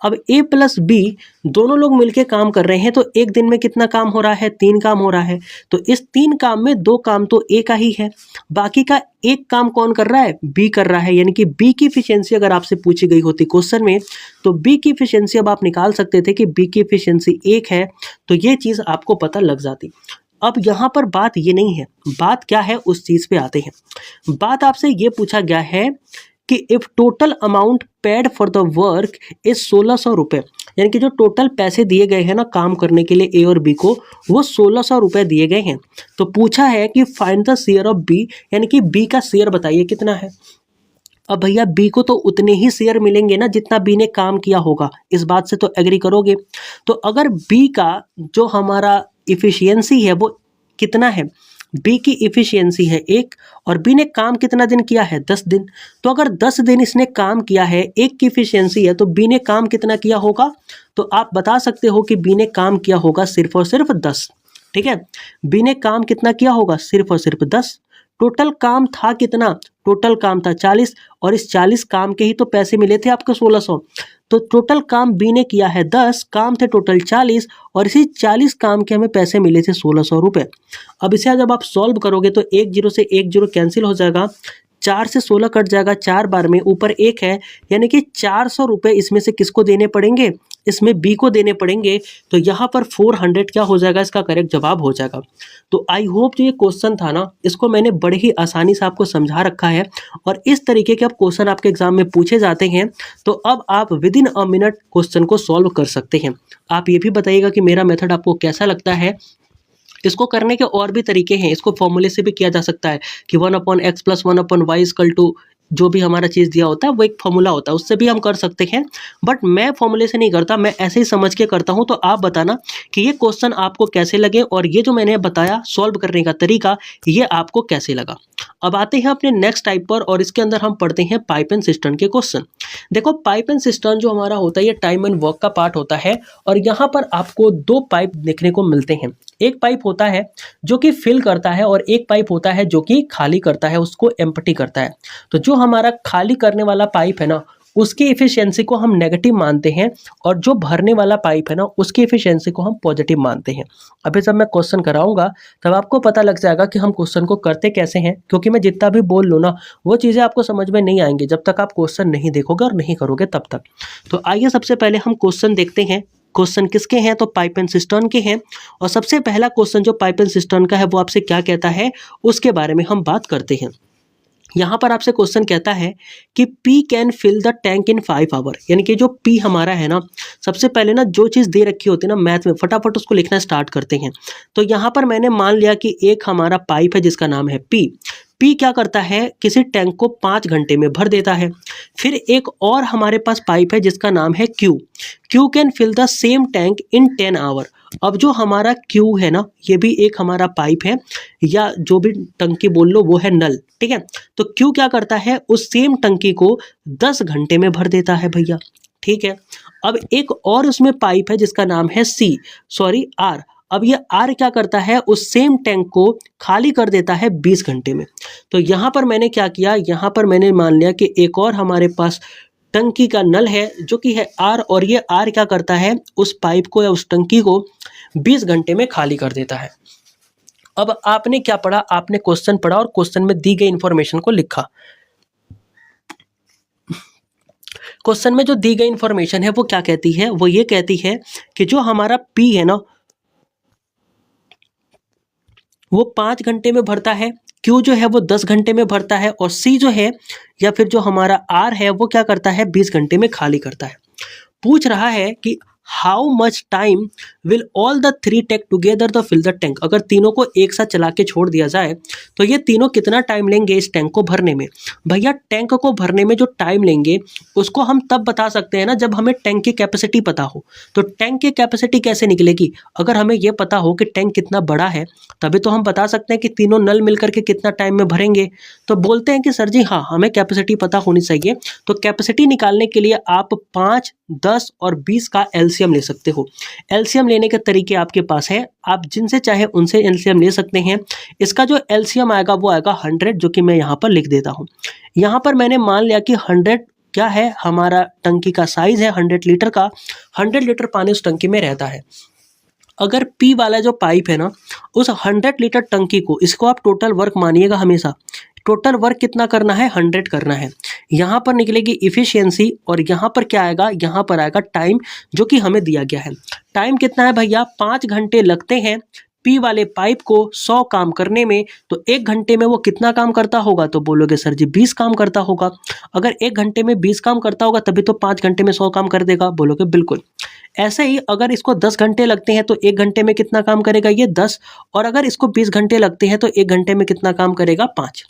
अब ए प्लस बी दोनों लोग मिलके काम कर रहे हैं तो एक दिन में कितना काम हो रहा है, 3 काम हो रहा है। तो इस 3 काम में 2 काम तो ए का ही है, बाकी का एक काम कौन कर रहा है, बी कर रहा है। यानी कि बी की इफिशियंसी अगर आपसे पूछी गई होती क्वेश्चन में तो बी की इफिशियंसी अब आप निकाल सकते थे कि बी की इफिशियंसी 1 है, तो ये चीज़ आपको पता लग जाती। अब यहाँ पर बात ये नहीं है, बात क्या है उस चीज़ पे आते हैं। बात आपसे ये पूछा गया है कि if total amount paid for the work is 1600 रुपये, यानी कि जो टोटल पैसे दिए गए हैं ना काम करने के लिए ए और बी को, वो 1600 रुपये दिए गए हैं। तो पूछा है कि find the share of B, यानी कि बी का शेयर बताइए कितना है। अब भैया बी को तो उतने ही शेयर मिलेंगे ना जितना बी ने काम किया होगा, इस बात से तो एग्री करोगे। तो अगर बी का जो हमारा इफिशियंसी है वो कितना है, बी की इफिशियंसी है 1 और बी ने काम कितना दिन किया है, 10 दिन। तो अगर 10 दिन इसने काम किया है, 1 की इफिशियंसी है, तो बी ने काम कितना किया होगा, तो आप बता सकते हो कि बी ने काम किया होगा सिर्फ और सिर्फ 10। ठीक है, बी ने काम कितना किया होगा, सिर्फ और सिर्फ 10। टोटल काम था कितना, टोटल काम था 40 और इस 40 काम के ही तो पैसे मिले थे आपको 1600। तो टोटल काम बी ने किया है 10, काम थे टोटल 40 और इसी 40 काम के हमें पैसे मिले थे 1600 रुपये। अब इसे जब आप सॉल्व करोगे तो 1 0 से 1 0 कैंसिल हो जाएगा, 4 से 16 कट जाएगा 4 बार में, ऊपर 1 है, यानी कि 400 रुपये इसमें से किसको देने पड़ेंगे, इसमें बी को देने पड़ेंगे। तो यहाँ पर 400 क्या हो जाएगा, इसका करेक्ट जवाब हो जाएगा। तो आई होप जो ये क्वेश्चन था ना, इसको मैंने बड़े ही आसानी से आपको समझा रखा है और इस तरीके के अब क्वेश्चन आपके एग्जाम में पूछे जाते हैं। तो अब आप with in a minute question को सॉल्व कर सकते हैं। आप ये भी बताइएगा कि मेरा मेथड आपको कैसा लगता है। इसको करने के और भी तरीके हैं, इसको फॉर्मूले से भी किया जा सकता है कि 1/x + 1/y = जो भी हमारा चीज़ दिया होता है वो एक फॉर्मूला होता है, उससे भी हम कर सकते हैं। बट मैं फॉर्मूले से नहीं करता, मैं ऐसे ही समझ के करता हूं। तो आप बताना कि ये क्वेश्चन आपको कैसे लगे और ये जो मैंने बताया सॉल्व करने का तरीका, ये आपको कैसे लगा। अब आते हैं अपने नेक्स्ट टाइप पर और इसके अंदर हम पढ़ते हैं पाइप एंड सिस्टम के क्वेश्चन। देखो पाइप एंड सिस्टम जो हमारा होता है ये टाइम एंड वर्क का पार्ट होता है और यहाँ पर आपको 2 पाइप देखने को मिलते हैं। एक पाइप होता है जो कि फिल करता है और एक पाइप होता है जो कि खाली करता है, उसको एम्प्टी करता है। तो जो हमारा खाली करने वाला पाइप है ना, उसकी एफिशिएंसी को हम नेगेटिव मानते हैं और जो भरने वाला पाइप है ना उसकी एफिशिएंसी को हम पॉजिटिव मानते हैं। अभी जब मैं क्वेश्चन कराऊंगा तब आपको पता लग जाएगा कि हम क्वेश्चन को करते कैसे हैं, क्योंकि मैं जितना भी बोल लूँ ना वो चीज़ें आपको समझ में नहीं आएंगी जब तक आप क्वेश्चन नहीं देखोगे और नहीं करोगे तब तक। तो आइए सबसे पहले हम क्वेश्चन देखते हैं। क्वेश्चन किसके हैं? तो पाइप एंड सिस्टर्न के हैं। और सबसे पहला क्वेश्चन जो पाइप एंड सिस्टर्न का है वो आपसे क्या कहता है उसके बारे में हम बात करते हैं। यहाँ पर आपसे क्वेश्चन कहता है कि P can fill the tank in 5 hour, यानी कि जो P हमारा है ना, सबसे पहले ना जो चीज़ दे रखी होती है ना मैथ में फटाफट उसको लिखना स्टार्ट करते हैं। तो यहाँ पर मैंने मान लिया कि एक हमारा पाइप है जिसका नाम है P। P क्या करता है, किसी टैंक को 5 घंटे में भर देता है। फिर एक और हमारे पास पाइप है जिसका नाम है Q। Q can fill the same tank in 10 hour. अब जो हमारा Q है ना ये भी एक हमारा पाइप है, या जो भी टंकी बोल लो वो है नल, ठीक है। तो Q क्या करता है, उस सेम टंकी को 10 घंटे में भर देता है भैया, ठीक है। अब एक और उसमें पाइप है जिसका नाम है R। अब ये R क्या करता है, उस सेम टैंक को खाली कर देता है 20 घंटे में। तो यहाँ पर मैंने क्या किया, यहाँ पर मैंने मान लिया कि एक और हमारे पास टंकी का नल है जो कि है R, और ये R क्या करता है, उस पाइप को या उस टंकी को 20 घंटे में खाली कर देता है। अब आपने क्या पढ़ा, आपने क्वेश्चन पढ़ा और क्वेश्चन में दी गई इंफॉर्मेशन को लिखा। क्वेश्चन में जो दी गई इंफॉर्मेशन है वो क्या कहती है, वो ये कहती है कि जो हमारा P है ना वो 5 घंटे में भरता है, Q जो है वो 10 घंटे में भरता है, और C जो है या फिर जो हमारा R है वो क्या करता है, 20 घंटे में खाली करता है। पूछ रहा है कि how much time will all the 3 take together the fill the tank. अगर तीनों को एक साथ चला के छोड़ दिया जाए तो ये तीनों कितना टाइम लेंगे इस टैंक को भरने में। भैया टैंक को भरने में जो टाइम लेंगे उसको हम तब बता सकते हैं ना जब हमें टैंक की कैपेसिटी पता हो। तो टैंक की कैपेसिटी कैसे निकलेगी, अगर हमें ये पता हो कि टैंक कितना बड़ा है तभी तो हम बता सकते हैं कि तीनों नल मिलकर के कितना टाइम में भरेंगे। तो बोलते हैं कि सर जी हाँ, हमें कैपेसिटी पता होनी चाहिए। तो कैपेसिटी निकालने के लिए आप 5, 10 और 20 का एलसीएम ले सकते हो। एलसीएम लेने के तरीके आपके पास है, आप जिनसे चाहे उनसे एलसीएम ले सकते हैं। इसका जो एलसीएम आएगा वो आएगा 100, जो कि मैं यहाँ पर लिख देता हूँ। यहाँ पर मैंने मान लिया कि 100 क्या है, हमारा टंकी का साइज है 100 लीटर का। 100 लीटर पानी उस टंकी में रहता है। अगर P वाला जो पाइप है ना उस 100 लीटर टंकी को, इसको आप टोटल वर्क मानिएगा हमेशा, टोटल वर्क कितना करना है, 100 करना है। यहाँ पर निकलेगी इफिशियंसी और यहाँ पर क्या आएगा, यहाँ पर आएगा टाइम जो कि हमें दिया गया है। टाइम कितना है भैया, 5 घंटे लगते हैं P वाले पाइप को 100 काम करने में। तो 1 घंटे में वो कितना काम करता होगा, तो बोलोगे सर जी 20 काम करता होगा। अगर 1 घंटे में 20 काम करता होगा तभी तो 5 घंटे में 100 काम कर देगा, बोलोगे बिल्कुल। ऐसे ही अगर इसको 10 घंटे लगते हैं तो 1 घंटे में कितना काम करेगा, ये 10। और अगर इसको 20 घंटे लगते हैं तो 1 घंटे में कितना काम करेगा, 5।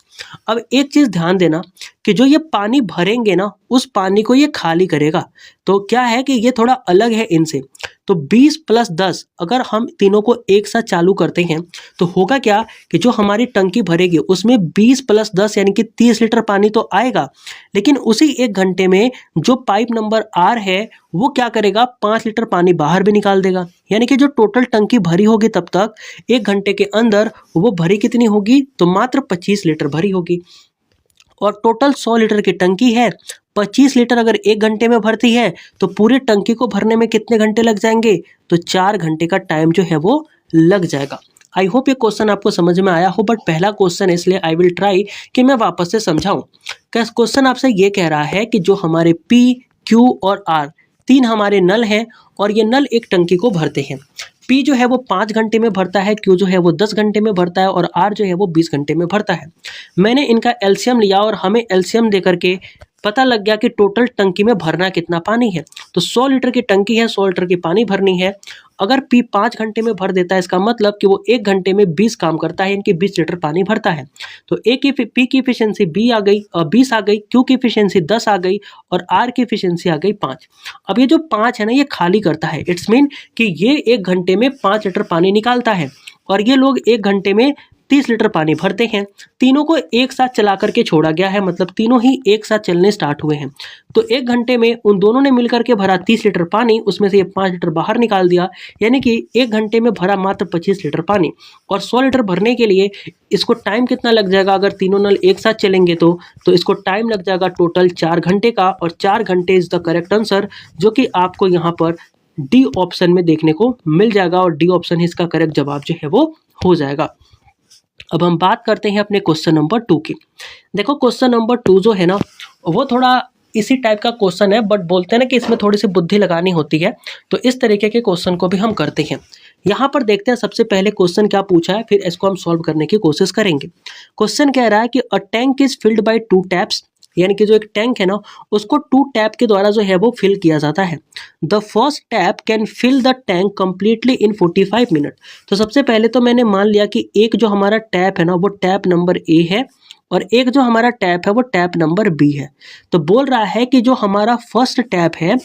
अब एक चीज़ ध्यान देना कि जो ये पानी भरेंगे ना उस पानी को ये खाली करेगा। तो क्या है कि ये थोड़ा अलग है इनसे। तो 20 + 10 अगर हम तीनों को एक साथ चालू करते हैं तो होगा क्या कि जो हमारी टंकी भरेगी उसमें 20 + 10 यानी कि 30 लीटर पानी तो आएगा, लेकिन उसी 1 घंटे में जो पाइप नंबर R है वो क्या करेगा, 5 लीटर पानी बाहर भी निकाल देगा। यानी कि जो टोटल टंकी भरी होगी तब तक 1 घंटे के अंदर वो भरी कितनी होगी, तो मात्र 25 लीटर भरी होगी। और टोटल 100 लीटर की टंकी है, 25 लीटर अगर 1 घंटे में भरती है तो पूरी टंकी को भरने में कितने घंटे लग जाएंगे, तो 4 घंटे का टाइम जो है वो लग जाएगा। आई होप ये क्वेश्चन आपको समझ में आया हो, बट पहला क्वेश्चन है इसलिए आई विल ट्राई कि मैं वापस से समझाऊं। क्वेश्चन आपसे ये कह रहा है कि जो हमारे P, Q और R 3 हमारे नल हैं और ये नल एक टंकी को भरते हैं। P जो है वो 5 घंटे में भरता है, Q जो है वो 10 घंटे में भरता है और R जो है वो 20 घंटे में भरता है। मैंने इनका एलसीएम लिया और हमें एलसीएम दे करके पता लग गया कि टोटल टंकी में भरना कितना पानी है। तो 100 लीटर की टंकी है, 100 लीटर की पानी भरनी है। अगर P 5 घंटे में भर देता है इसका मतलब कि वो 1 घंटे में 20 काम करता है, इनकी 20 लीटर पानी भरता है। तो P की एफिशिएंसी 20 आ गई, 20 आ गई, Q की एफिशिएंसी 10 आ गई और R की एफिशिएंसी आ गई 5। अब ये जो 5 है ना ये खाली करता है, इट्स मीन कि ये 1 घंटे में 5 लीटर पानी निकालता है और ये लोग 1 घंटे में 30 लीटर पानी भरते हैं। तीनों को एक साथ चला करके छोड़ा गया है, मतलब तीनों ही एक साथ चलने स्टार्ट हुए हैं। तो 1 घंटे में उन दोनों ने मिलकर के भरा 30 लीटर पानी, उसमें से ये 5 लीटर बाहर निकाल दिया, यानी कि 1 घंटे में भरा मात्र 25 लीटर पानी। और 100 लीटर भरने के लिए इसको टाइम कितना लग जाएगा, अगर तीनों नल एक साथ चलेंगे तो इसको टाइम लग जाएगा टोटल 4 घंटे का। और 4 घंटे इज द करेक्ट आंसर, जो कि आपको यहाँ पर डी ऑप्शन में देखने को मिल जाएगा, और डी ऑप्शन ही इसका करेक्ट जवाब जो है वो हो जाएगा। अब हम बात करते हैं अपने क्वेश्चन नंबर 2 की। देखो क्वेश्चन नंबर 2 जो है ना, वो थोड़ा इसी टाइप का क्वेश्चन है, बट बोलते हैं ना कि इसमें थोड़ी सी बुद्धि लगानी होती है, तो इस तरीके के क्वेश्चन को भी हम करते हैं। यहाँ पर देखते हैं सबसे पहले क्वेश्चन क्या पूछा है, फिर इसको हम सॉल्व करने की कोशिश करेंगे। क्वेश्चन कह रहा है कि a tank is filled by 2 taps, यानी कि जो एक टैंक है ना, उसको 2 टैप के द्वारा जो है वो फिल किया जाता है। The first tap can fill the tank completely in 45 minute. तो सबसे पहले तो मैंने मान लिया कि एक जो हमारा टैप है ना, वो टैप नंबर ए है, और एक जो हमारा टैप है वो टैप नंबर बी है। तो बोल रहा है कि जो हमारा फर्स्ट टैप है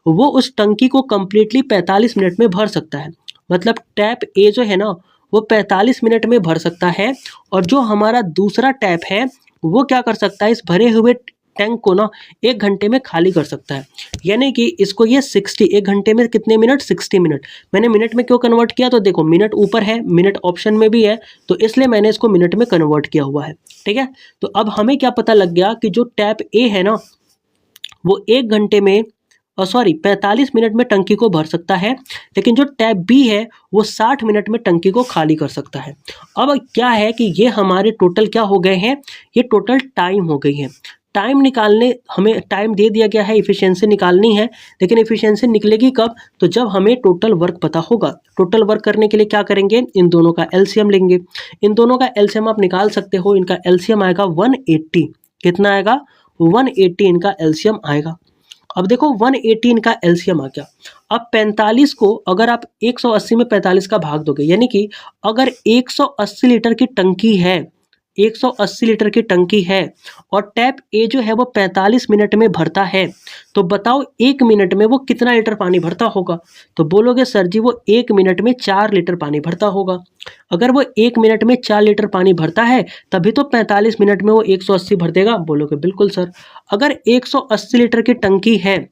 वो उस टंकी को कंप्लीटली 45 मिनट में भर सकता है। मतलब टैप ए जो है ना, वो 45 मिनट में भर सकता है, और जो हमारा दूसरा टैप है वो क्या कर सकता है, इस भरे हुए टैंक को ना 1 घंटे में खाली कर सकता है। यानी कि इसको ये 60, 1 घंटे में कितने मिनट, 60 मिनट। मैंने मिनट में क्यों कन्वर्ट किया, तो देखो मिनट ऊपर है, मिनट ऑप्शन में भी है, तो इसलिए मैंने इसको मिनट में कन्वर्ट किया हुआ है। ठीक है, तो अब हमें क्या पता लग गया कि जो टैप ए है ना, वो 1 घंटे में 45 मिनट में टंकी को भर सकता है, लेकिन जो टैप बी है वो 60 मिनट में टंकी को खाली कर सकता है। अब क्या है कि ये हमारे टोटल क्या हो गए हैं, ये टोटल टाइम हो गई है। टाइम निकालने, हमें टाइम दे दिया गया है, इफिशियंसी निकालनी है, लेकिन इफिशियंसी निकलेगी कब, तो जब हमें टोटल वर्क पता होगा। टोटल वर्क करने के लिए क्या करेंगे, इन दोनों का एलसीएम लेंगे। इन दोनों का एलसीएम आप निकाल सकते हो, इनका एलसीएम आएगा 180। कितना आएगा, 180 इनका एलसीएम आएगा। अब देखो 180 इनका एलसीएम आ गया। अब 45 को अगर आप 180 में 45 का भाग दोगे, यानी कि अगर 180 लीटर की टंकी है, 180 लीटर की टंकी है, और टैप ए जो है वो 45 मिनट में भरता है, तो बताओ 1 मिनट में वो कितना लीटर पानी भरता होगा। तो बोलोगे सर जी वो 1 मिनट में 4 लीटर पानी भरता होगा। अगर वो 1 मिनट में 4 लीटर पानी भरता है, तभी तो 45 मिनट में वो 180 भर देगा। बोलोगे बिल्कुल सर। अगर 180 लीटर की टंकी है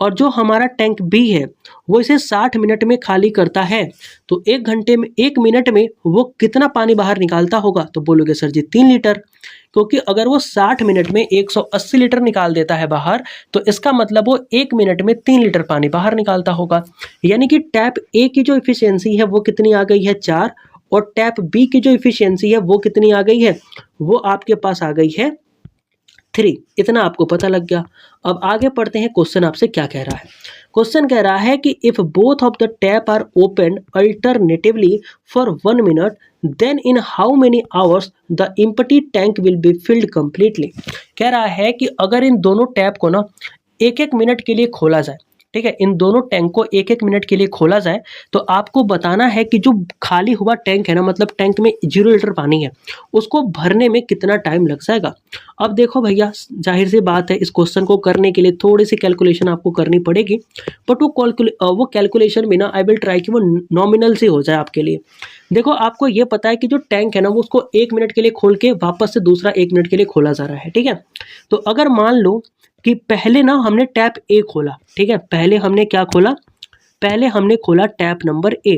और जो हमारा टैंक बी है वो इसे 60 मिनट में खाली करता है, तो 1 घंटे में, 1 मिनट में वो कितना पानी बाहर निकालता होगा। तो बोलोगे सर जी 3 लीटर, क्योंकि अगर वो 60 मिनट में 180 लीटर निकाल देता है बाहर, तो इसका मतलब वो 1 मिनट में 3 लीटर पानी बाहर निकालता होगा। यानी कि टैप ए की जो इफिशियंसी है वो कितनी आ गई है, 4, और टैप बी की जो इफिशियंसी है वो कितनी आ गई है, वो आपके पास आ गई है 3। इतना आपको पता लग गया। अब आगे पढ़ते हैं, क्वेश्चन आपसे क्या कह रहा है। क्वेश्चन कह रहा है कि if both of the tap are open alternatively for 1 minute, then in how many hours the empty tank will be filled completely. कह रहा है कि अगर इन दोनों टैप को ना 1-1 मिनट के लिए खोला जाए, ठीक है, इन दोनों टैंक को 1-1 मिनट के लिए खोला जाए, तो आपको बताना है कि जो खाली हुआ टैंक है ना, मतलब टैंक में 0 लीटर पानी है, उसको भरने में कितना टाइम लग जाएगा। अब देखो भैया, जाहिर सी बात है, इस क्वेश्चन को करने के लिए थोड़ी सी कैलकुलेशन आपको करनी पड़ेगी, बट वो कैलकुलेशन भी ना आई विल ट्राई कि वो नॉमिनल से हो जाए आपके लिए। देखो आपको ये पता है कि जो टैंक है ना, वो उसको 1 मिनट के लिए खोल के वापस से दूसरा 1 मिनट के लिए खोला जा रहा है। ठीक है, तो अगर मान लो कि पहले ना हमने टैप ए खोला, ठीक है, पहले हमने क्या खोला, पहले हमने खोला tap number A.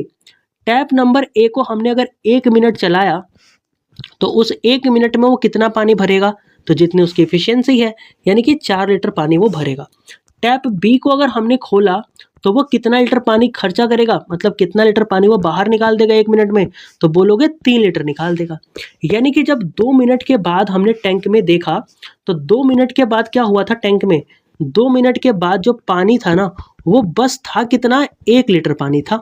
Tap number A को हमने अगर 1 मिनट चलाया, तो उस 1 मिनट में वो कितना पानी भरेगा, तो जितनी उसकी एफिशिएंसी है, यानी कि 4 लीटर पानी वो भरेगा। टैप बी को अगर हमने खोला, तो वो कितना लीटर पानी खर्चा करेगा, मतलब कितना लीटर पानी वो बाहर निकाल देगा 1 मिनट में, तो बोलोगे 3 लीटर निकाल देगा। यानी कि जब 2 मिनट के बाद हमने टैंक में देखा, तो 2 मिनट के बाद क्या हुआ था टैंक में, 2 मिनट के बाद जो पानी था ना, वो बस था कितना, 1 लीटर पानी था।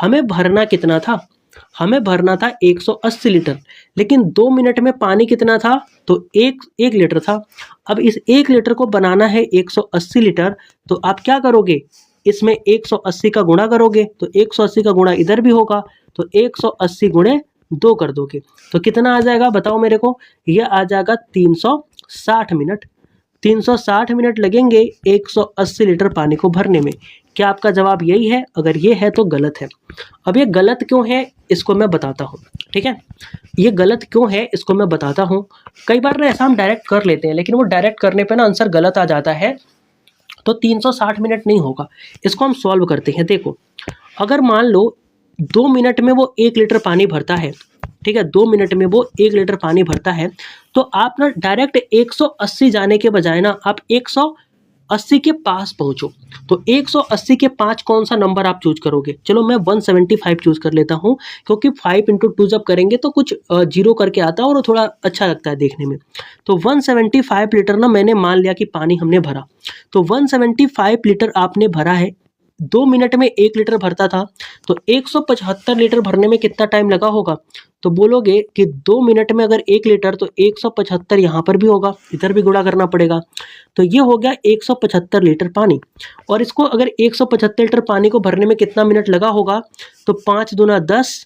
हमें भरना कितना था, हमें भरना था 180 लीटर, लेकिन 2 मिनट में पानी कितना था, तो 1 लीटर था। अब इस 1 लीटर को बनाना है 180 लीटर, तो आप क्या करोगे, इसमें 180 का गुणा करोगे, तो 180 का गुणा इधर भी होगा, तो 180 गुणे 2 कर दोगे, तो कितना आ जाएगा बताओ मेरे को, यह आ जाएगा 360 मिनट। 360 मिनट लगेंगे 180 लीटर पानी को भरने में। क्या आपका जवाब यही है? अगर ये है तो गलत है। अब ये गलत क्यों है इसको मैं बताता हूँ, ठीक है। ये गलत क्यों है इसको मैं बताता हूँ। कई बार ना ऐसा हम डायरेक्ट कर लेते हैं, लेकिन वो डायरेक्ट करने पे ना आंसर गलत आ जाता है, तो 360 मिनट नहीं होगा। इसको हम सॉल्व करते हैं। देखो, अगर मान लो 2 मिनट में वो 1 लीटर पानी भरता है, ठीक है, 2 मिनट में वो 1 लीटर पानी भरता है, तो आप ना डायरेक्ट 180 जाने के बजाय ना आप 180 के पास पहुंचो। तो 180 के 5 कौन सा नंबर आप चूज करोगे? चलो मैं 175 चूज कर लेता हूं, क्योंकि 5 इंटू 2 जब करेंगे तो कुछ जीरो करके आता है और वो थोड़ा अच्छा लगता है देखने में। तो 175 लीटर ना मैंने मान लिया कि पानी हमने भरा। तो 175 लीटर आपने भरा है। 2 मिनट में 1 लीटर भरता था, तो 175 लीटर भरने में कितना टाइम लगा होगा? तो बोलोगे कि 2 मिनट में अगर 1 लीटर तो 175 यहाँ पर भी होगा, इधर भी गुणा करना पड़ेगा। तो ये हो गया 175 लीटर पानी। और इसको अगर 175 लीटर पानी को भरने में कितना मिनट लगा होगा? तो 5 दूना 10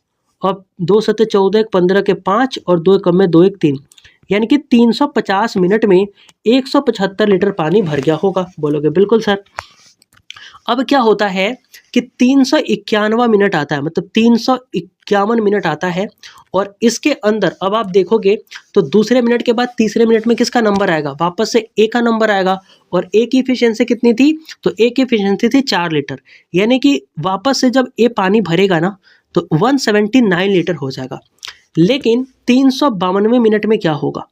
और 2 सत्ते 14, 15 के 5 और 2 कम में 2 1 3, यानी कि 350 मिनट में 175 लीटर पानी भर गया होगा। बोलोगे बिल्कुल सर। अब क्या होता है कि 351वां मिनट आता है, मतलब 351 मिनट आता है, और इसके अंदर अब आप देखोगे तो दूसरे मिनट के बाद तीसरे मिनट में किसका नंबर आएगा? वापस से ए का नंबर आएगा। और ए की इफिशियंसी कितनी थी? तो ए की इफिशियंसी थी 4 लीटर, यानी कि वापस से जब ए पानी भरेगा ना तो 179 लीटर हो जाएगा। लेकिन 352वें मिनट में क्या होगा?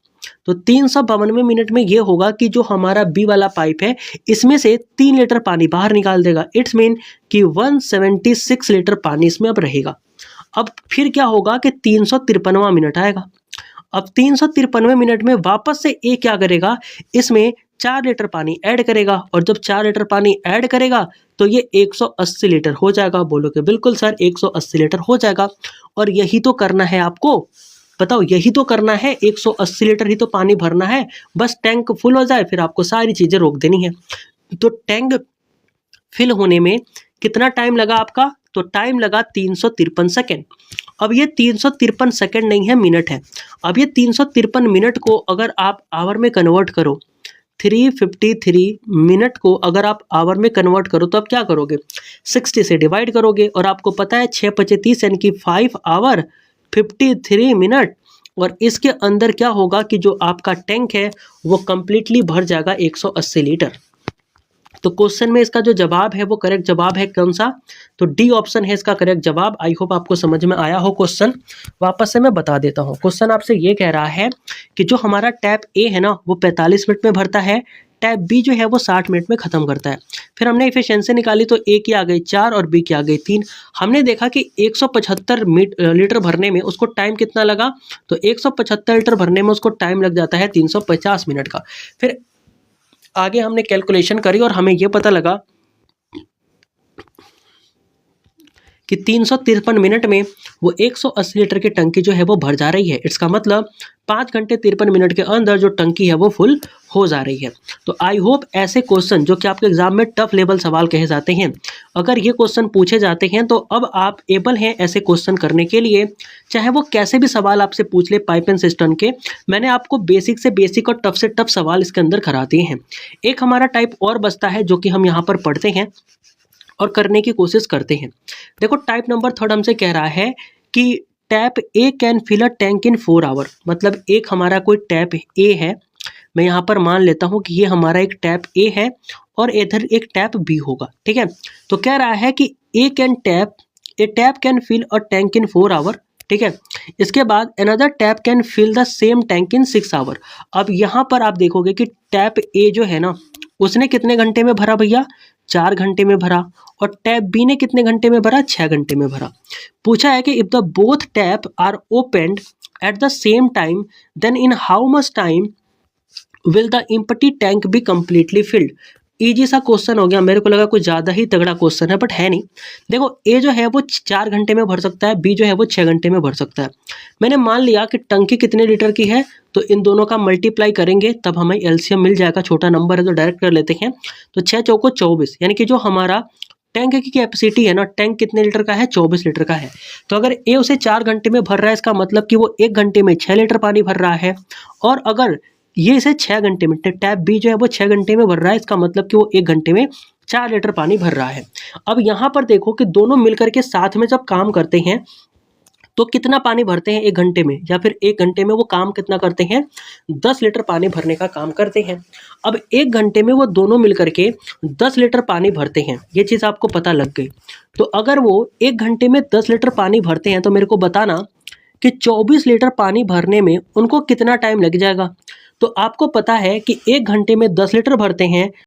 तो 352वें मिनट में ये होगा कि जो हमारा बी वाला पाइप है इसमें से 3 लीटर पानी बाहर निकाल देगा। इट्स मीन कि 176 लीटर पानी इसमें अब रहेगा। अब फिर क्या होगा कि 353वां मिनट आएगा। अब 353वें मिनट में वापस से ए क्या करेगा? इसमें 4 लीटर पानी ऐड करेगा, और जब 4 लीटर पानी ऐड करेगा तो ये 180 लीटर हो जाएगा। बोलोगे बिल्कुल सर, 180 लीटर हो जाएगा। और यही तो करना है आपको, बताओ, यही तो करना है। 180 लीटर ही तो पानी भरना है, बस टैंक फुल हो जाए फिर आपको सारी चीजें रोक देनी है। तो टैंक फिल होने में कितना टाइम लगा आपका? तो टाइम लगा 353 सेकेंड। अब ये 353 सेकेंड नहीं है, मिनट है। अब ये 353 मिनट को अगर आप आवर में कन्वर्ट करो, 353 मिनट को अगर आप आवर में कन्वर्ट करो तो आप क्या करोगे? 60 से डिवाइड करोगे, और आपको पता है 6 × 30 यानी कि 5 आवर 53 मिनट। और इसके अंदर क्या होगा कि जो आपका टैंक है वो कंप्लीटली भर जाएगा 180 लीटर। तो क्वेश्चन में इसका जो जवाब है वो करेक्ट जवाब है कौन सा? तो डी ऑप्शन है इसका करेक्ट जवाब। आई होप आपको समझ में आया हो क्वेश्चन। वापस से मैं बता देता हूँ। क्वेश्चन आपसे ये कह रहा है कि जो हमारा टैप ए है ना वो 45 मिनट में भरता है, टैप बी जो है वो 60 मिनट में खत्म करता है। फिर हमने इफिशिएंसी निकाली तो ए की आ गई 4 और बी की आ गई 3। हमने देखा कि 175 लीटर भरने में उसको टाइम कितना लगा? तो 175 लीटर भरने में उसको टाइम लग जाता है 350 मिनट का। फिर आगे हमने कैलकुलेशन करी और हमें यह पता लगा कि 353 मिनट में वो 180 लीटर की टंकी जो है वो भर जा रही है। इसका मतलब 5 घंटे 53 मिनट के अंदर जो टंकी है वो फुल हो जा रही है। तो आई होप ऐसे क्वेश्चन जो कि आपके एग्जाम में टफ लेवल सवाल कहे जाते हैं, अगर ये क्वेश्चन पूछे जाते हैं तो अब आप एबल हैं ऐसे क्वेश्चन करने के लिए, चाहे वो कैसे भी सवाल आपसे पूछ ले पाइप एंड सिस्टम के। मैंने आपको बेसिक से बेसिक और टफ से टफ सवाल इसके अंदर करा दिए हैं। एक हमारा टाइप और बचता है जो कि हम यहाँ पर पढ़ते हैं और करने की कोशिश करते हैं। देखो, टाइप नंबर 3 हमसे कह रहा है कि tap A can fill a tank in 4 hour. मतलब एक हमारा कोई टैप ए है, मैं यहाँ पर मान लेता हूँ कि ये हमारा एक टैप ए है और इधर एक टैप बी होगा, ठीक है। तो कह रहा है कि a tap can fill a tank in 4 hour, ठीक है। इसके बाद another tap can fill the same tank in 6 hour. अब यहाँ पर आप देखोगे कि टैप ए जो है ना उसने कितने घंटे में भरा भैया? 4 घंटे में भरा। और टैप बी ने कितने घंटे में भरा? 6 घंटे में भरा। पूछा है कि if the both tap are opened at the same time then in how much time will the empty tank be completely filled. Easy सा क्वेश्चन हो गया, मेरे को लगा कुछ ज़्यादा ही तगड़ा क्वेश्चन है, बट है नहीं। देखो, ए जो है वो 4 घंटे में भर सकता है, बी जो है वो 6 घंटे में भर सकता है। मैंने मान लिया कि टंकी कितने लीटर की है, तो इन दोनों का मल्टीप्लाई करेंगे तब हमें एलसीएम मिल जाएगा। छोटा नंबर है तो डायरेक्ट कर लेते हैं। तो 6 चौको 24, यानी कि जो हमारा टैंक की कैपेसिटी है ना, टैंक कितने लीटर का है? 24 लीटर का है। तो अगर ए उसे 4 घंटे में भर रहा है, इसका मतलब कि वो 1 घंटे में 6 लीटर पानी भर रहा है। और अगर ये इसे 6 घंटे में, टैप बी जो है वो 6 घंटे में भर रहा है, इसका मतलब कि वो 1 घंटे में 4 लीटर पानी भर रहा है। अब यहाँ पर देखो कि दोनों मिलकर के साथ में जब काम करते हैं तो कितना पानी भरते हैं 1 घंटे में, या फिर 1 घंटे में वो काम कितना करते हैं, 10 लीटर पानी भरने का काम करते हैं। अब 1 घंटे में वो दोनों मिलकर के 10 लीटर पानी भरते हैं, ये चीज़ आपको पता लग गई। तो अगर वो 1 घंटे में 10 लीटर पानी भरते हैं तो मेरे को बताना कि 24 लीटर पानी भरने में उनको कितना टाइम लग जाएगा। तो आपको पता है कि 1 घंटे में 10 लीटर भरते हैं